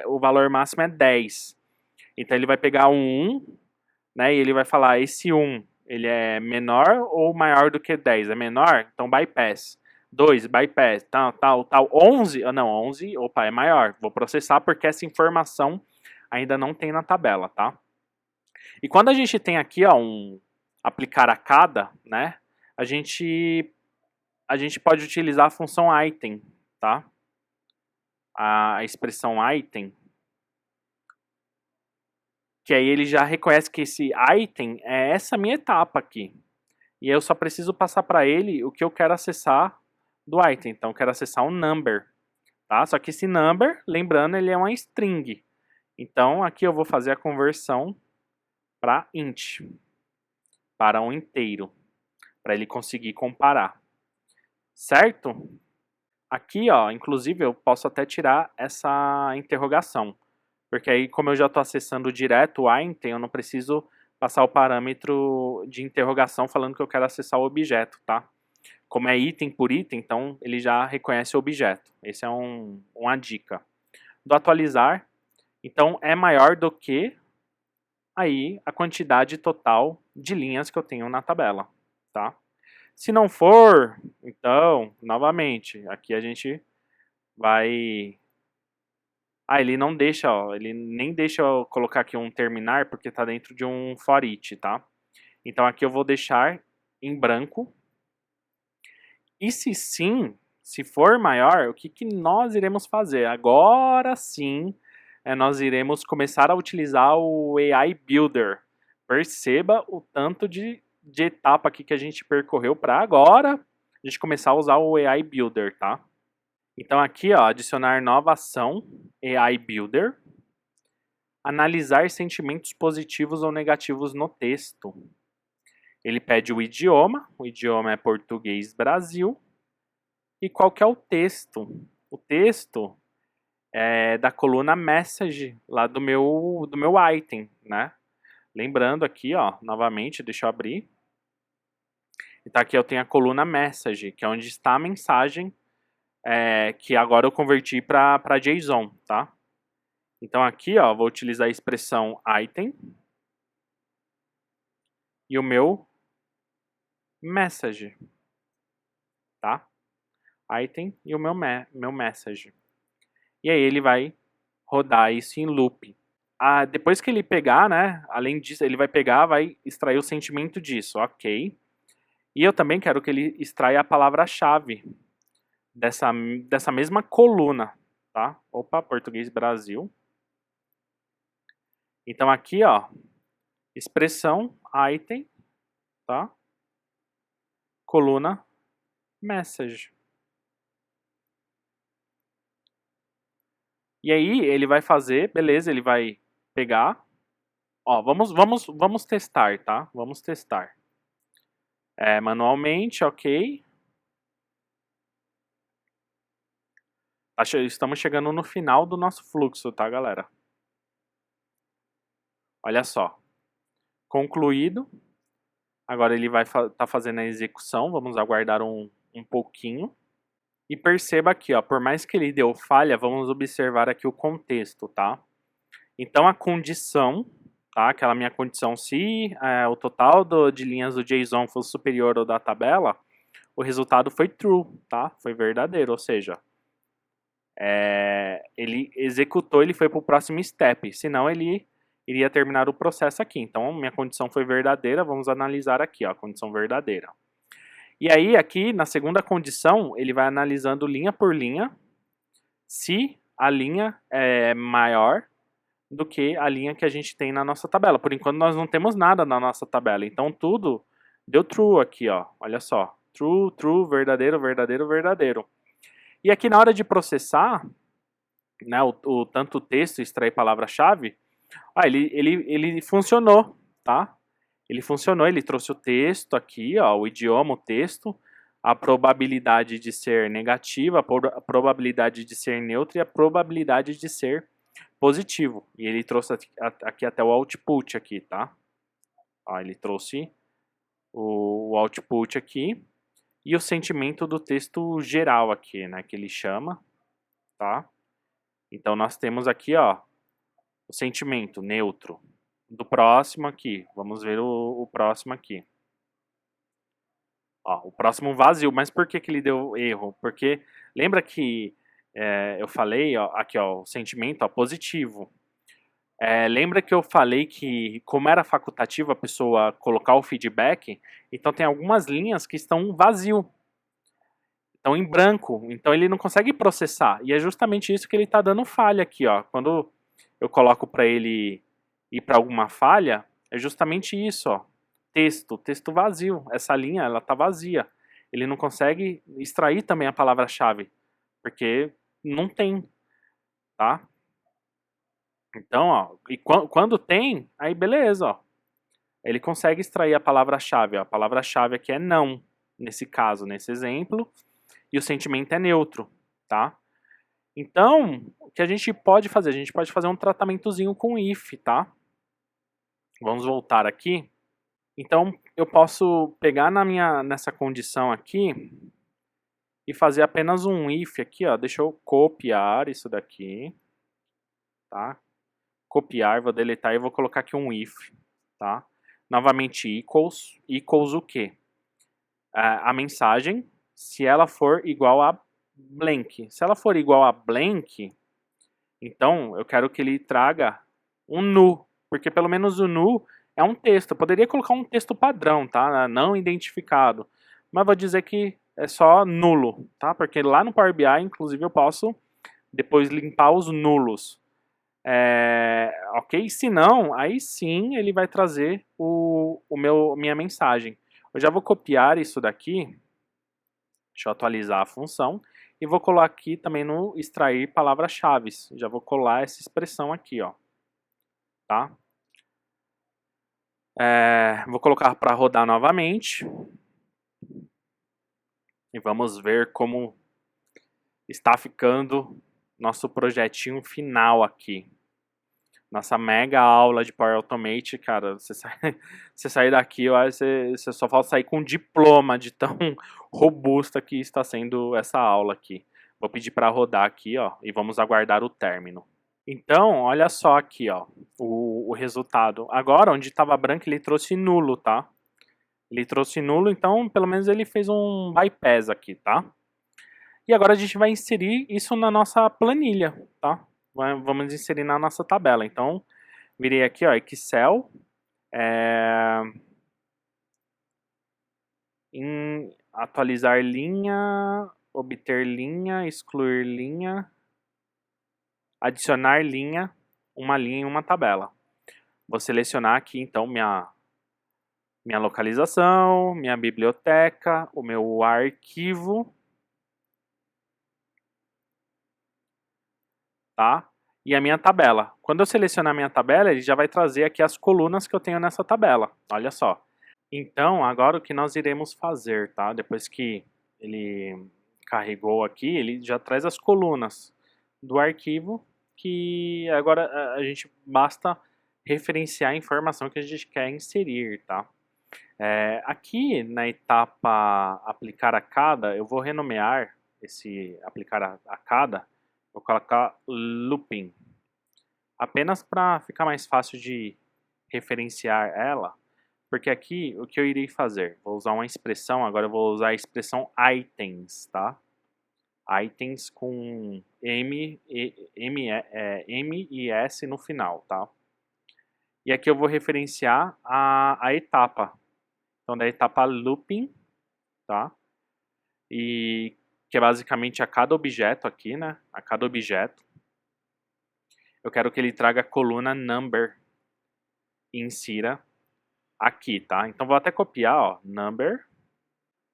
o valor máximo é 10. Então ele vai pegar um 1, né, e ele vai falar, esse 1, ele é menor ou maior do que 10? É menor? Então bypass. 2, bypass. Tal. 11? Não, 11, opa, é maior. Vou processar porque essa informação ainda não tem na tabela, tá? E quando a gente tem aqui, ó, aplicar a cada, né, a gente pode utilizar a função item, tá? A expressão item, que aí ele já reconhece que esse item é essa minha etapa aqui. E eu só preciso passar para ele o que eu quero acessar do item. Então eu quero acessar um number, tá? Só que esse number, lembrando, ele é uma string. Então aqui eu vou fazer a conversão para int, para um inteiro, para ele conseguir comparar. Certo? Aqui, ó, inclusive eu posso até tirar essa interrogação. Porque aí, como eu já estou acessando direto o item, eu não preciso passar o parâmetro de interrogação falando que eu quero acessar o objeto, tá? Como é item por item, então ele já reconhece o objeto. Esse é uma dica. Do atualizar, então é maior do que aí a quantidade total de linhas que eu tenho na tabela, tá? Se não for, então, novamente, aqui a gente vai... ele não deixa, ó, ele nem deixa eu colocar aqui um terminar porque está dentro de um for each, tá? Então aqui eu vou deixar em branco. E se sim, se for maior, o que, que nós iremos fazer? Agora sim, nós iremos começar a utilizar o AI Builder. Perceba o tanto de etapa aqui que a gente percorreu para agora a gente começar a usar o AI Builder, tá? Então aqui, ó, adicionar nova ação, AI Builder. Analisar sentimentos positivos ou negativos no texto. Ele pede o idioma é português Brasil. E qual que é o texto? O texto é da coluna message, lá do meu item, né? Lembrando aqui, ó, novamente, deixa eu abrir. Então aqui eu tenho a coluna message, que é onde está a mensagem que agora eu converti para JSON, tá? Então aqui, ó, vou utilizar a expressão item e o meu message, tá? Item e o meu message. E aí ele vai rodar isso em loop. Depois que ele pegar, né, além disso, ele vai pegar, vai extrair o sentimento disso, ok. E eu também quero que ele extraia a palavra-chave dessa mesma coluna, tá? Opa, português Brasil. Então aqui, ó, expressão item, tá? Coluna message. E aí ele vai fazer, beleza, ele vai pegar. Ó, vamos testar, tá? Vamos testar. Manualmente, ok. Estamos chegando no final do nosso fluxo, tá, galera? Olha só. Concluído. Agora ele vai estar fazendo a execução. Vamos aguardar um pouquinho. E perceba aqui, ó, por mais que ele deu falha, vamos observar aqui o contexto, tá? Então a condição, tá? Aquela minha condição, se o total de linhas do JSON fosse superior ao da tabela, o resultado foi true, tá? Foi verdadeiro, ou seja, ele executou, ele foi para o próximo step, senão ele iria terminar o processo aqui. Então minha condição foi verdadeira, vamos analisar aqui, ó, a condição verdadeira. E aí, aqui, na segunda condição, ele vai analisando linha por linha, se a linha é maior do que a linha que a gente tem na nossa tabela. Por enquanto, nós não temos nada na nossa tabela. Então, tudo deu true aqui, ó. Olha só. True, true, verdadeiro, verdadeiro, verdadeiro. E aqui, na hora de processar, né, tanto o texto extrair palavra-chave, ele funcionou, tá? Ele funcionou, ele trouxe o texto aqui, ó, o idioma, o texto, a probabilidade de ser negativa, a probabilidade de ser neutro e a probabilidade de ser positivo. E ele trouxe aqui até o output aqui, tá? Ó, ele trouxe o output aqui. e o sentimento do texto geral aqui, né, que ele chama, tá? Então nós temos aqui, ó, o sentimento neutro do próximo aqui. Vamos ver o próximo aqui. Ó, o próximo vazio. Mas por que que ele deu erro? Porque lembra que eu falei, ó, aqui, ó, o sentimento, ó, positivo. Lembra que eu falei que, como era facultativo a pessoa colocar o feedback, então tem algumas linhas que estão vazio, estão em branco, então ele não consegue processar. E é justamente isso que ele está dando falha aqui, ó. Quando eu coloco para ele ir para alguma falha, é justamente isso, ó. Texto vazio. Essa linha, ela tá vazia. Ele não consegue extrair também a palavra-chave, porque não tem, tá? Então, ó, e quando tem, aí beleza, ó. Ele consegue extrair a palavra-chave, ó. A palavra-chave aqui é não, nesse caso, nesse exemplo, e o sentimento é neutro, tá? Então, o que a gente pode fazer? A gente pode fazer um tratamentozinho com if, tá? Vamos voltar aqui. Então, eu posso pegar nessa condição aqui e fazer apenas um if aqui, ó. Deixa eu copiar isso daqui, tá? Copiar, vou deletar e vou colocar aqui um if, tá? Novamente equals o quê? A mensagem, se ela for igual a blank. Se ela for igual a blank, então eu quero que ele traga um nu, porque pelo menos o nu é um texto. Eu poderia colocar um texto padrão, tá? Não identificado. Mas vou dizer que é só nulo, tá? Porque lá no Power BI, inclusive, eu posso depois limpar os nulos. Ok? Se não, aí sim ele vai trazer minha mensagem. Eu já vou copiar isso daqui. Deixa eu atualizar a função. E vou colar aqui também no extrair palavras-chave. Já vou colar essa expressão aqui, ó. Tá? Vou colocar para rodar novamente. E vamos ver como está ficando nosso projetinho final aqui. Nossa mega aula de Power Automate, cara, você sair daqui, eu acho que você só falta sair com diploma de tão robusta que está sendo essa aula aqui. Vou pedir para rodar aqui, ó, e vamos aguardar o término. Então, olha só aqui, ó, o resultado. Agora, onde estava branco, ele trouxe nulo, tá? Ele trouxe nulo, então pelo menos ele fez um bypass aqui, tá? E agora a gente vai inserir isso na nossa planilha, tá? Vamos inserir na nossa tabela. Então, virei aqui, ó, Excel, em atualizar linha, obter linha, excluir linha, adicionar linha, uma linha em uma tabela. Vou selecionar aqui, então, minha localização, minha biblioteca, o meu arquivo, tá? E a minha tabela. Quando eu selecionar a minha tabela, ele já vai trazer aqui as colunas que eu tenho nessa tabela. Olha só. Então, agora o que nós iremos fazer, tá? Depois que ele carregou aqui, ele já traz as colunas do arquivo, que agora a gente basta referenciar a informação que a gente quer inserir, tá? Aqui na etapa aplicar a cada, eu vou renomear esse aplicar a cada, vou colocar looping, apenas para ficar mais fácil de referenciar ela, porque aqui o que eu irei fazer? Vou usar uma expressão, agora eu vou usar a expressão items, tá? Items com M e S no final, tá? E aqui eu vou referenciar a etapa. Então, da etapa looping, tá? E que é basicamente a cada objeto aqui, né? A cada objeto. Eu quero que ele traga a coluna number e insira aqui, tá? Então, vou até copiar, ó, number.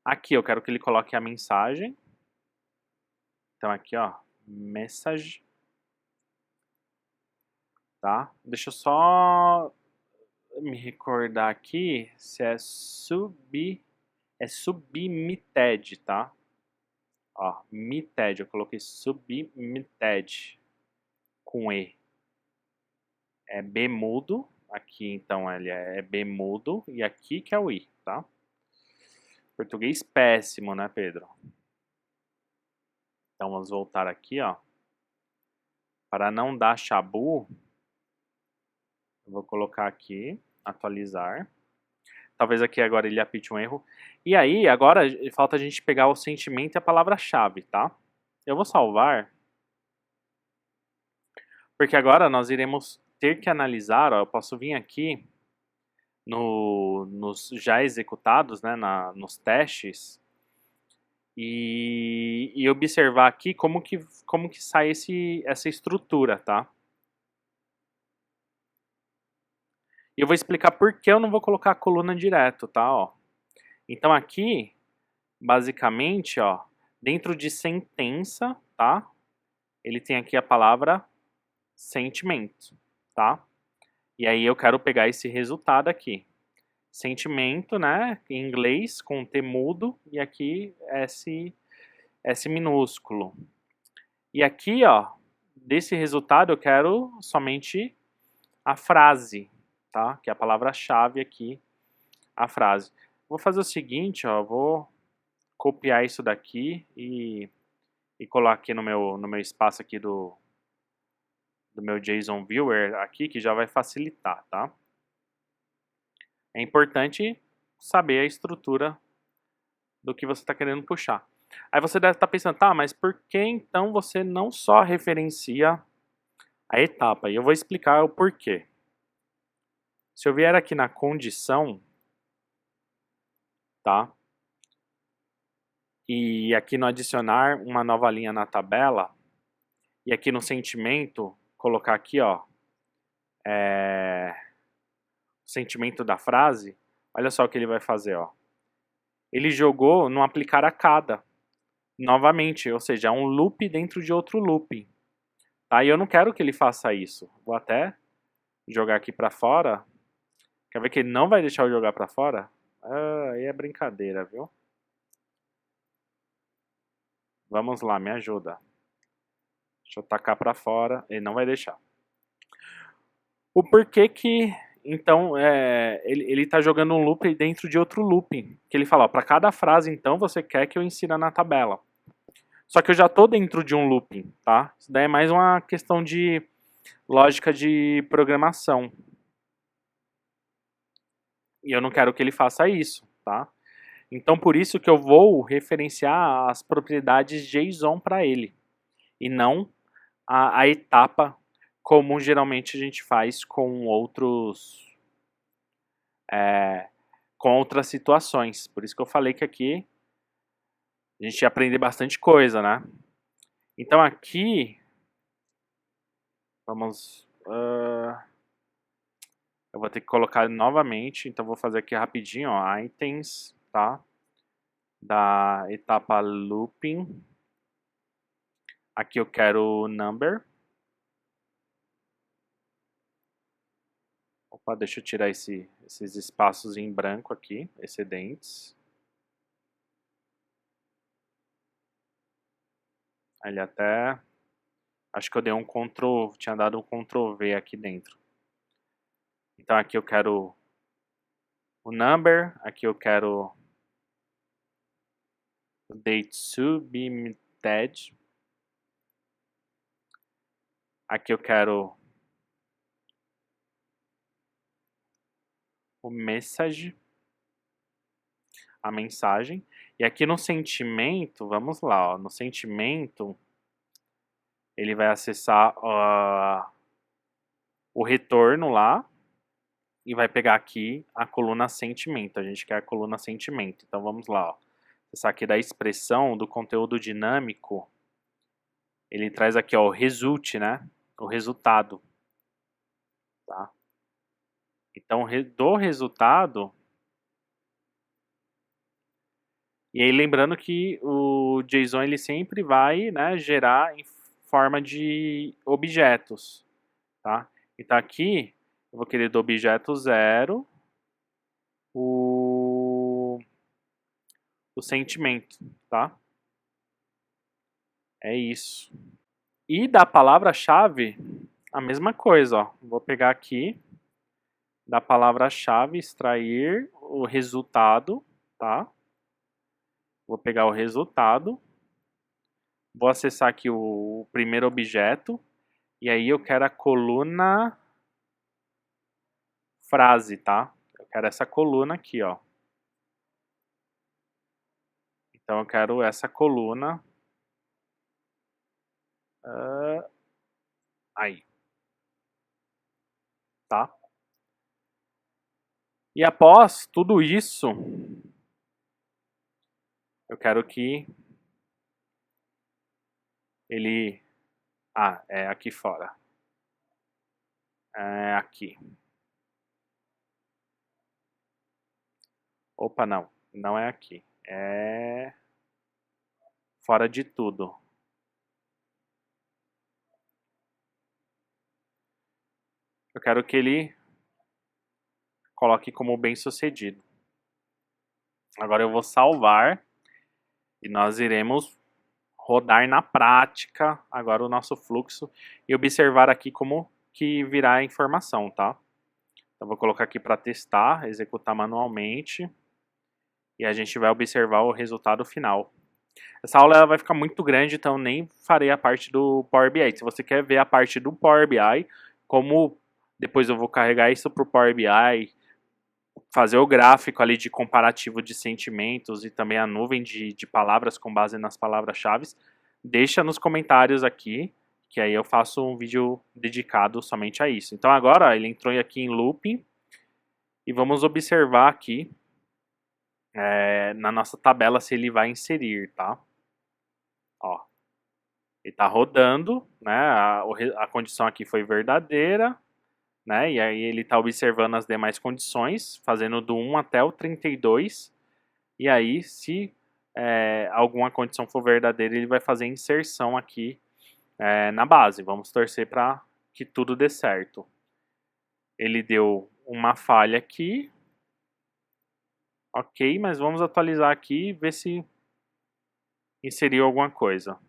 Aqui eu quero que ele coloque a mensagem. Então, aqui, ó, message. Tá? Deixa eu só me recordar aqui se é submitted, tá? Ó, mitted, eu coloquei submitted com E. É B mudo, aqui então ele é B mudo e aqui que é o I, tá? Português péssimo, né, Pedro? Então vamos voltar aqui, ó. Para não dar chabu, eu vou colocar aqui, atualizar. Talvez aqui agora ele apite um erro. E aí, agora falta a gente pegar o sentimento e a palavra-chave, tá? Eu vou salvar. Porque agora nós iremos ter que analisar, ó, eu posso vir aqui nos já executados, né, nos testes, e observar aqui como que sai essa estrutura, tá? E eu vou explicar por que eu não vou colocar a coluna direto, tá? Ó. Então aqui, basicamente, ó, dentro de sentença, tá? Ele tem aqui a palavra sentimento, tá? E aí eu quero pegar esse resultado aqui. Sentimento, né, em inglês, com T mudo, e aqui S minúsculo. E aqui, ó, desse resultado eu quero somente a frase, tá? Que é a palavra-chave aqui, a frase. Vou fazer o seguinte, ó, vou copiar isso daqui e colar aqui no meu espaço aqui do meu JSON Viewer aqui, que já vai facilitar, tá? É importante saber a estrutura do que você está querendo puxar. Aí você deve estar pensando, tá, mas por que então você não só referencia a etapa? E eu vou explicar o porquê. Se eu vier aqui na condição, tá? E aqui no adicionar uma nova linha na tabela, e aqui no sentimento, colocar aqui, ó, o sentimento da frase, olha só o que ele vai fazer, ó. Ele jogou no aplicar a cada, novamente, ou seja, é um loop dentro de outro loop. Tá? E eu não quero que ele faça isso. Vou até jogar aqui pra fora. Quer ver que ele não vai deixar eu jogar pra fora? Ah, aí é brincadeira, viu? Vamos lá, me ajuda. Deixa eu tacar pra fora. Ele não vai deixar. O porquê que, então, ele tá jogando um loop dentro de outro loop. Que ele fala, ó, pra cada frase, então, você quer que eu insira na tabela. Só que eu já tô dentro de um looping, tá? Isso daí é mais uma questão de lógica de programação. E eu não quero que ele faça isso, tá? Então, por isso que eu vou referenciar as propriedades JSON para ele. E não a etapa como geralmente a gente faz com com outras situações. Por isso que eu falei que aqui a gente ia aprender bastante coisa, né? Então aqui, vamos... eu vou ter que colocar novamente, então vou fazer aqui rapidinho, ó, itens, tá? Da etapa looping. Aqui eu quero number. Opa, deixa eu tirar esses espaços em branco aqui, excedentes. Ele até... Acho que eu dei um Ctrl... Tinha dado um Ctrl V aqui dentro. Então aqui eu quero o number. Aqui eu quero o date submitted. Aqui eu quero o message. A mensagem. E aqui no sentimento, vamos lá, ó, no sentimento, ele vai acessar o retorno lá e vai pegar aqui a coluna sentimento. A gente quer a coluna sentimento. Então vamos lá, ó. Acessar aqui da expressão do conteúdo dinâmico. Ele traz aqui, ó, o result, né? O resultado. Tá? Então do resultado. E aí lembrando que o JSON ele sempre vai, né, gerar em forma de objetos, tá? Então aqui eu vou querer do objeto 0 o sentimento, tá? É isso. E da palavra-chave a mesma coisa, ó. Vou pegar aqui da palavra-chave extrair o resultado, tá? Vou pegar o resultado. Vou acessar aqui o primeiro objeto. E aí eu quero a coluna frase, tá? Eu quero essa coluna aqui, ó. Então eu quero essa coluna. Aí. Tá? E após tudo isso, eu quero que ele... Ah, é aqui fora. É aqui. Opa, não. Não é aqui. É fora de tudo. Eu quero que ele coloque como bem-sucedido. Agora eu vou salvar e nós iremos rodar na prática agora o nosso fluxo e observar aqui como que virá a informação, tá? Então vou colocar aqui para testar, executar manualmente e a gente vai observar o resultado final. Essa aula ela vai ficar muito grande, então nem farei a parte do Power BI. Se você quer ver a parte do Power BI, como depois eu vou carregar isso para o Power BI, fazer o gráfico ali de comparativo de sentimentos e também a nuvem de palavras com base nas palavras-chave, deixa nos comentários aqui, que aí eu faço um vídeo dedicado somente a isso. Então agora ele entrou aqui em looping e vamos observar aqui na nossa tabela se ele vai inserir, tá? Ó, ele está rodando, né? A condição aqui foi verdadeira, né? E aí ele está observando as demais condições, fazendo do 1 até o 32. E aí, se alguma condição for verdadeira, ele vai fazer inserção aqui na base. Vamos torcer para que tudo dê certo. Ele deu uma falha aqui. Ok, mas vamos atualizar aqui e ver se inseriu alguma coisa.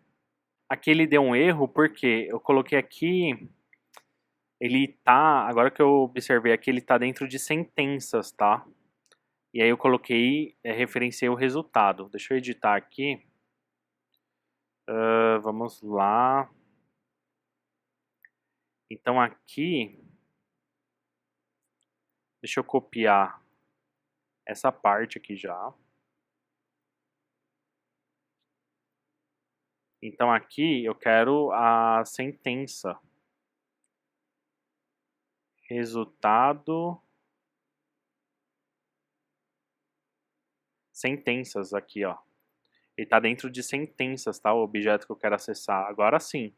Aqui ele deu um erro porque eu coloquei aqui, ele tá, agora que eu observei aqui, ele tá dentro de sentenças, tá? E aí eu coloquei, referenciei o resultado. Deixa eu editar aqui. Vamos lá. Então aqui, deixa eu copiar essa parte aqui já. Então aqui eu quero a sentença. Resultado. Sentenças aqui, ó. Ele está dentro de sentenças, tá? O objeto que eu quero acessar. Agora sim.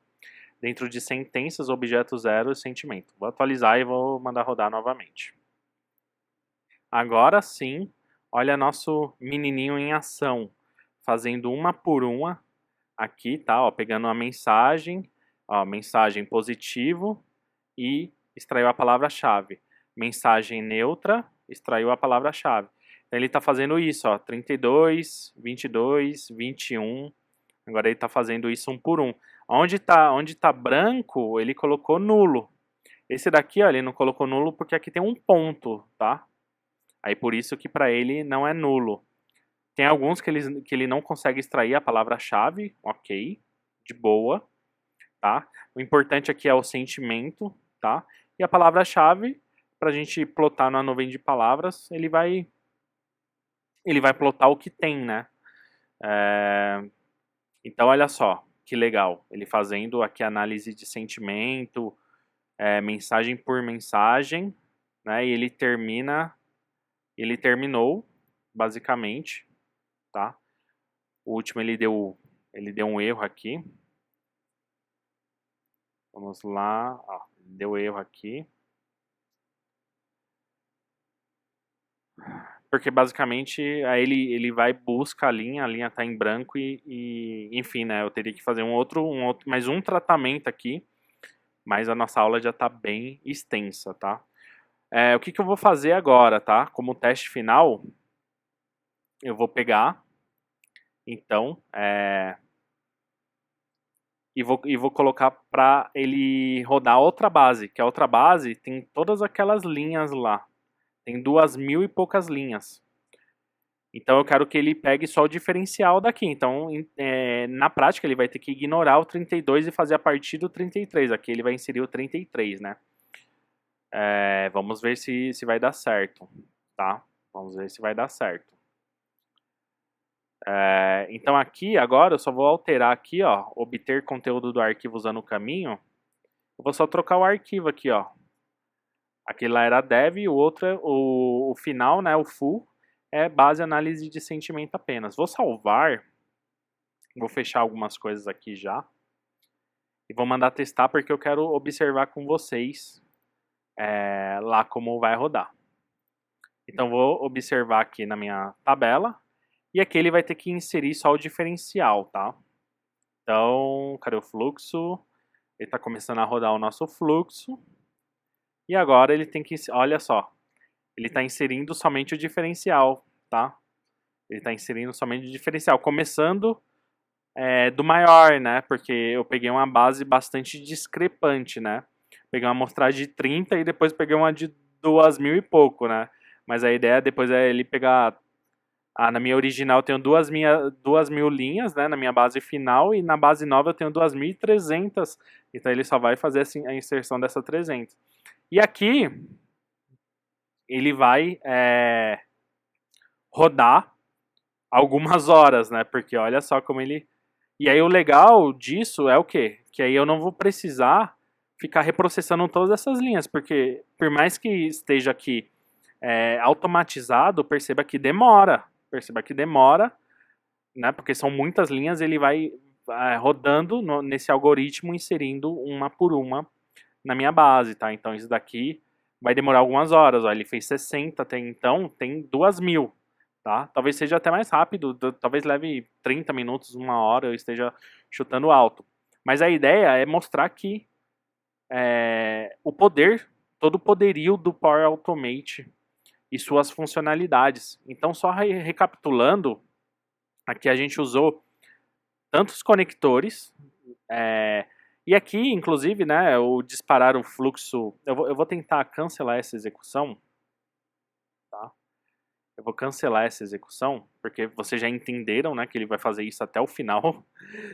Dentro de sentenças, objeto 0 e sentimento. Vou atualizar e vou mandar rodar novamente. Agora sim, olha nosso menininho em ação. Fazendo uma por uma. Aqui, tá? Ó, pegando uma mensagem. Ó, mensagem positivo. E extraiu a palavra-chave. Mensagem neutra. Extraiu a palavra-chave. Então ele está fazendo isso, ó, 32, 22, 21. Agora ele está fazendo isso um por um. Onde tá branco, ele colocou nulo. Esse daqui, ó, ele não colocou nulo porque aqui tem um ponto, tá? Aí por isso que para ele não é nulo. Tem alguns que ele não consegue extrair a palavra-chave, ok, de boa, tá? O importante aqui é o sentimento, tá? E a palavra-chave, para a gente plotar na nuvem de palavras, ele vai plotar o que tem, né? Então, olha só, que legal. Ele fazendo aqui análise de sentimento, mensagem por mensagem, né? E ele terminou, basicamente, tá? O último ele deu um erro aqui. Vamos lá, ó, deu erro aqui. Porque basicamente aí ele vai busca a linha tá em branco e enfim, né? Eu teria que fazer mais um tratamento aqui, mas a nossa aula já tá bem extensa, tá? O que eu vou fazer agora, tá? Como teste final, eu vou pegar, então, e vou colocar para ele rodar outra base, que a outra base tem todas aquelas linhas lá. Tem 2000 e poucas linhas. Então eu quero que ele pegue só o diferencial daqui. Então, na prática, ele vai ter que ignorar o 32 e fazer a partir do 33. Aqui ele vai inserir o 33, né? Vamos ver se vai dar certo, tá? Vamos ver se vai dar certo. Então aqui, agora, eu só vou alterar aqui, ó, obter conteúdo do arquivo usando o caminho. Eu vou só trocar o arquivo aqui, ó. Aquele lá era dev e o outro, o final, né, o full, é base análise de sentimento apenas. Vou salvar, vou fechar algumas coisas aqui já. E vou mandar testar porque eu quero observar com vocês lá como vai rodar. Então vou observar aqui na minha tabela. E aqui ele vai ter que inserir só o diferencial, tá? Então, cadê o fluxo? Ele está começando a rodar o nosso fluxo. E agora ele tem que, olha só, ele está inserindo somente o diferencial, tá? Ele está inserindo somente o diferencial, começando do maior, né? Porque eu peguei uma base bastante discrepante, né? Peguei uma amostragem de 30 e depois peguei uma de 2.000 e pouco, né? Mas a ideia depois é ele pegar... na minha original eu tenho 2.000 linhas, né? Na minha base final, e na base nova eu tenho 2.300. Então ele só vai fazer assim, a inserção dessa 300. E aqui ele vai rodar algumas horas, né? Porque olha só como ele... E aí o legal disso é o quê? Que aí eu não vou precisar ficar reprocessando todas essas linhas, porque por mais que esteja aqui automatizado, perceba que demora, né? Porque são muitas linhas, ele vai rodando nesse algoritmo, inserindo uma por uma na minha base, tá? Então isso daqui vai demorar algumas horas, ó, ele fez 60 até então, tem 2.000, tá? Talvez seja até mais rápido, talvez leve 30 minutos, 1 hora, eu esteja chutando alto. Mas a ideia é mostrar que o poder, todo o poderio do Power Automate e suas funcionalidades. Então, só recapitulando, aqui a gente usou tantos conectores, e aqui, inclusive, né, o disparar o fluxo, eu vou tentar cancelar essa execução, tá? Eu vou cancelar essa execução, porque vocês já entenderam, né, que ele vai fazer isso até o final,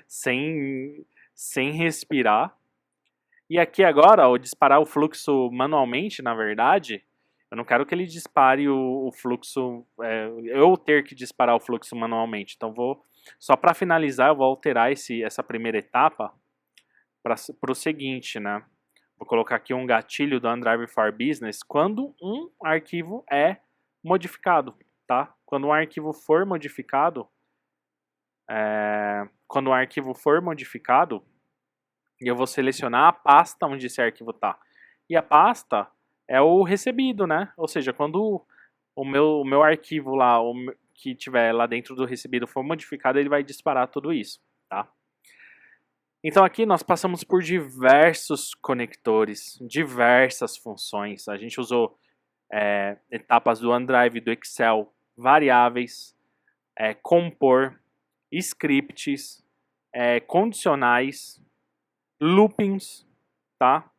sem respirar. E aqui agora, o disparar o fluxo manualmente, na verdade, eu não quero que ele dispare o fluxo, eu ter que disparar o fluxo manualmente. Então, só para finalizar, eu vou alterar essa primeira etapa para o seguinte, né? Vou colocar aqui um gatilho do OneDrive for Business quando um arquivo é modificado, tá? Quando um arquivo for modificado, eu vou selecionar a pasta onde esse arquivo está. E a pasta é o recebido, né? Ou seja, quando o meu arquivo lá, que tiver lá dentro do recebido for modificado, ele vai disparar tudo isso, tá? Então aqui nós passamos por diversos conectores, diversas funções. A gente usou etapas do OneDrive, do Excel, variáveis, compor, scripts, condicionais, loopings, tá?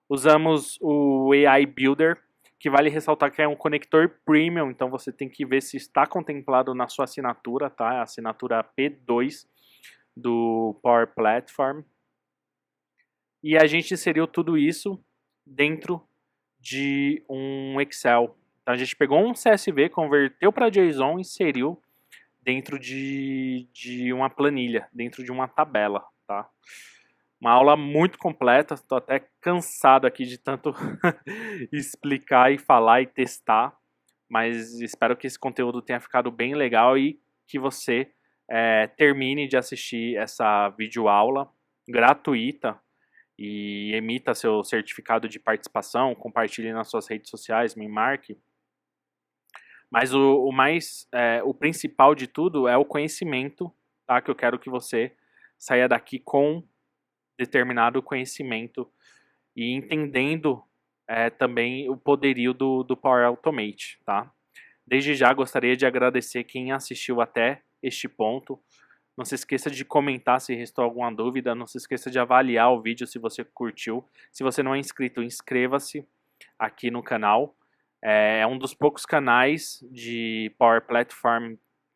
Usamos o AI Builder, que vale ressaltar que é um conector premium, então você tem que ver se está contemplado na sua assinatura, tá? A assinatura P2 do Power Platform. E a gente inseriu tudo isso dentro de um Excel. Então a gente pegou um CSV, converteu para JSON e inseriu dentro de uma planilha, dentro de uma tabela, tá? Uma aula muito completa, estou até cansado aqui de tanto explicar e falar e testar, mas espero que esse conteúdo tenha ficado bem legal e que você termine de assistir essa videoaula gratuita e emita seu certificado de participação, compartilhe nas suas redes sociais, me marque. Mas o principal de tudo é o conhecimento, tá? Que eu quero que você saia daqui com determinado conhecimento e entendendo também o poderio do Power Automate, tá? Desde já gostaria de agradecer quem assistiu até este ponto. Não se esqueça de comentar se restou alguma dúvida, não se esqueça de avaliar o vídeo se você curtiu. Se você não é inscrito, inscreva-se aqui no canal. É um dos poucos canais de Power Platform,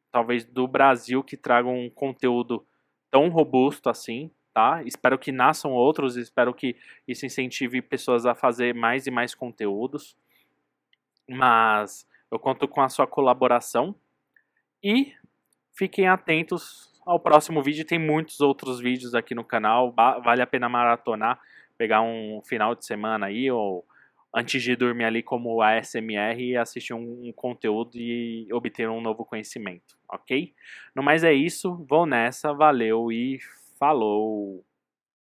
talvez do Brasil, que tragam um conteúdo tão robusto assim, tá? Espero que nasçam outros, espero que isso incentive pessoas a fazer mais e mais conteúdos. Mas eu conto com a sua colaboração e fiquem atentos ao próximo vídeo. Tem muitos outros vídeos aqui no canal, vale a pena maratonar, pegar um final de semana aí ou antes de dormir ali como ASMR e assistir um conteúdo e obter um novo conhecimento, ok? No mais é isso, vou nessa, valeu e falou!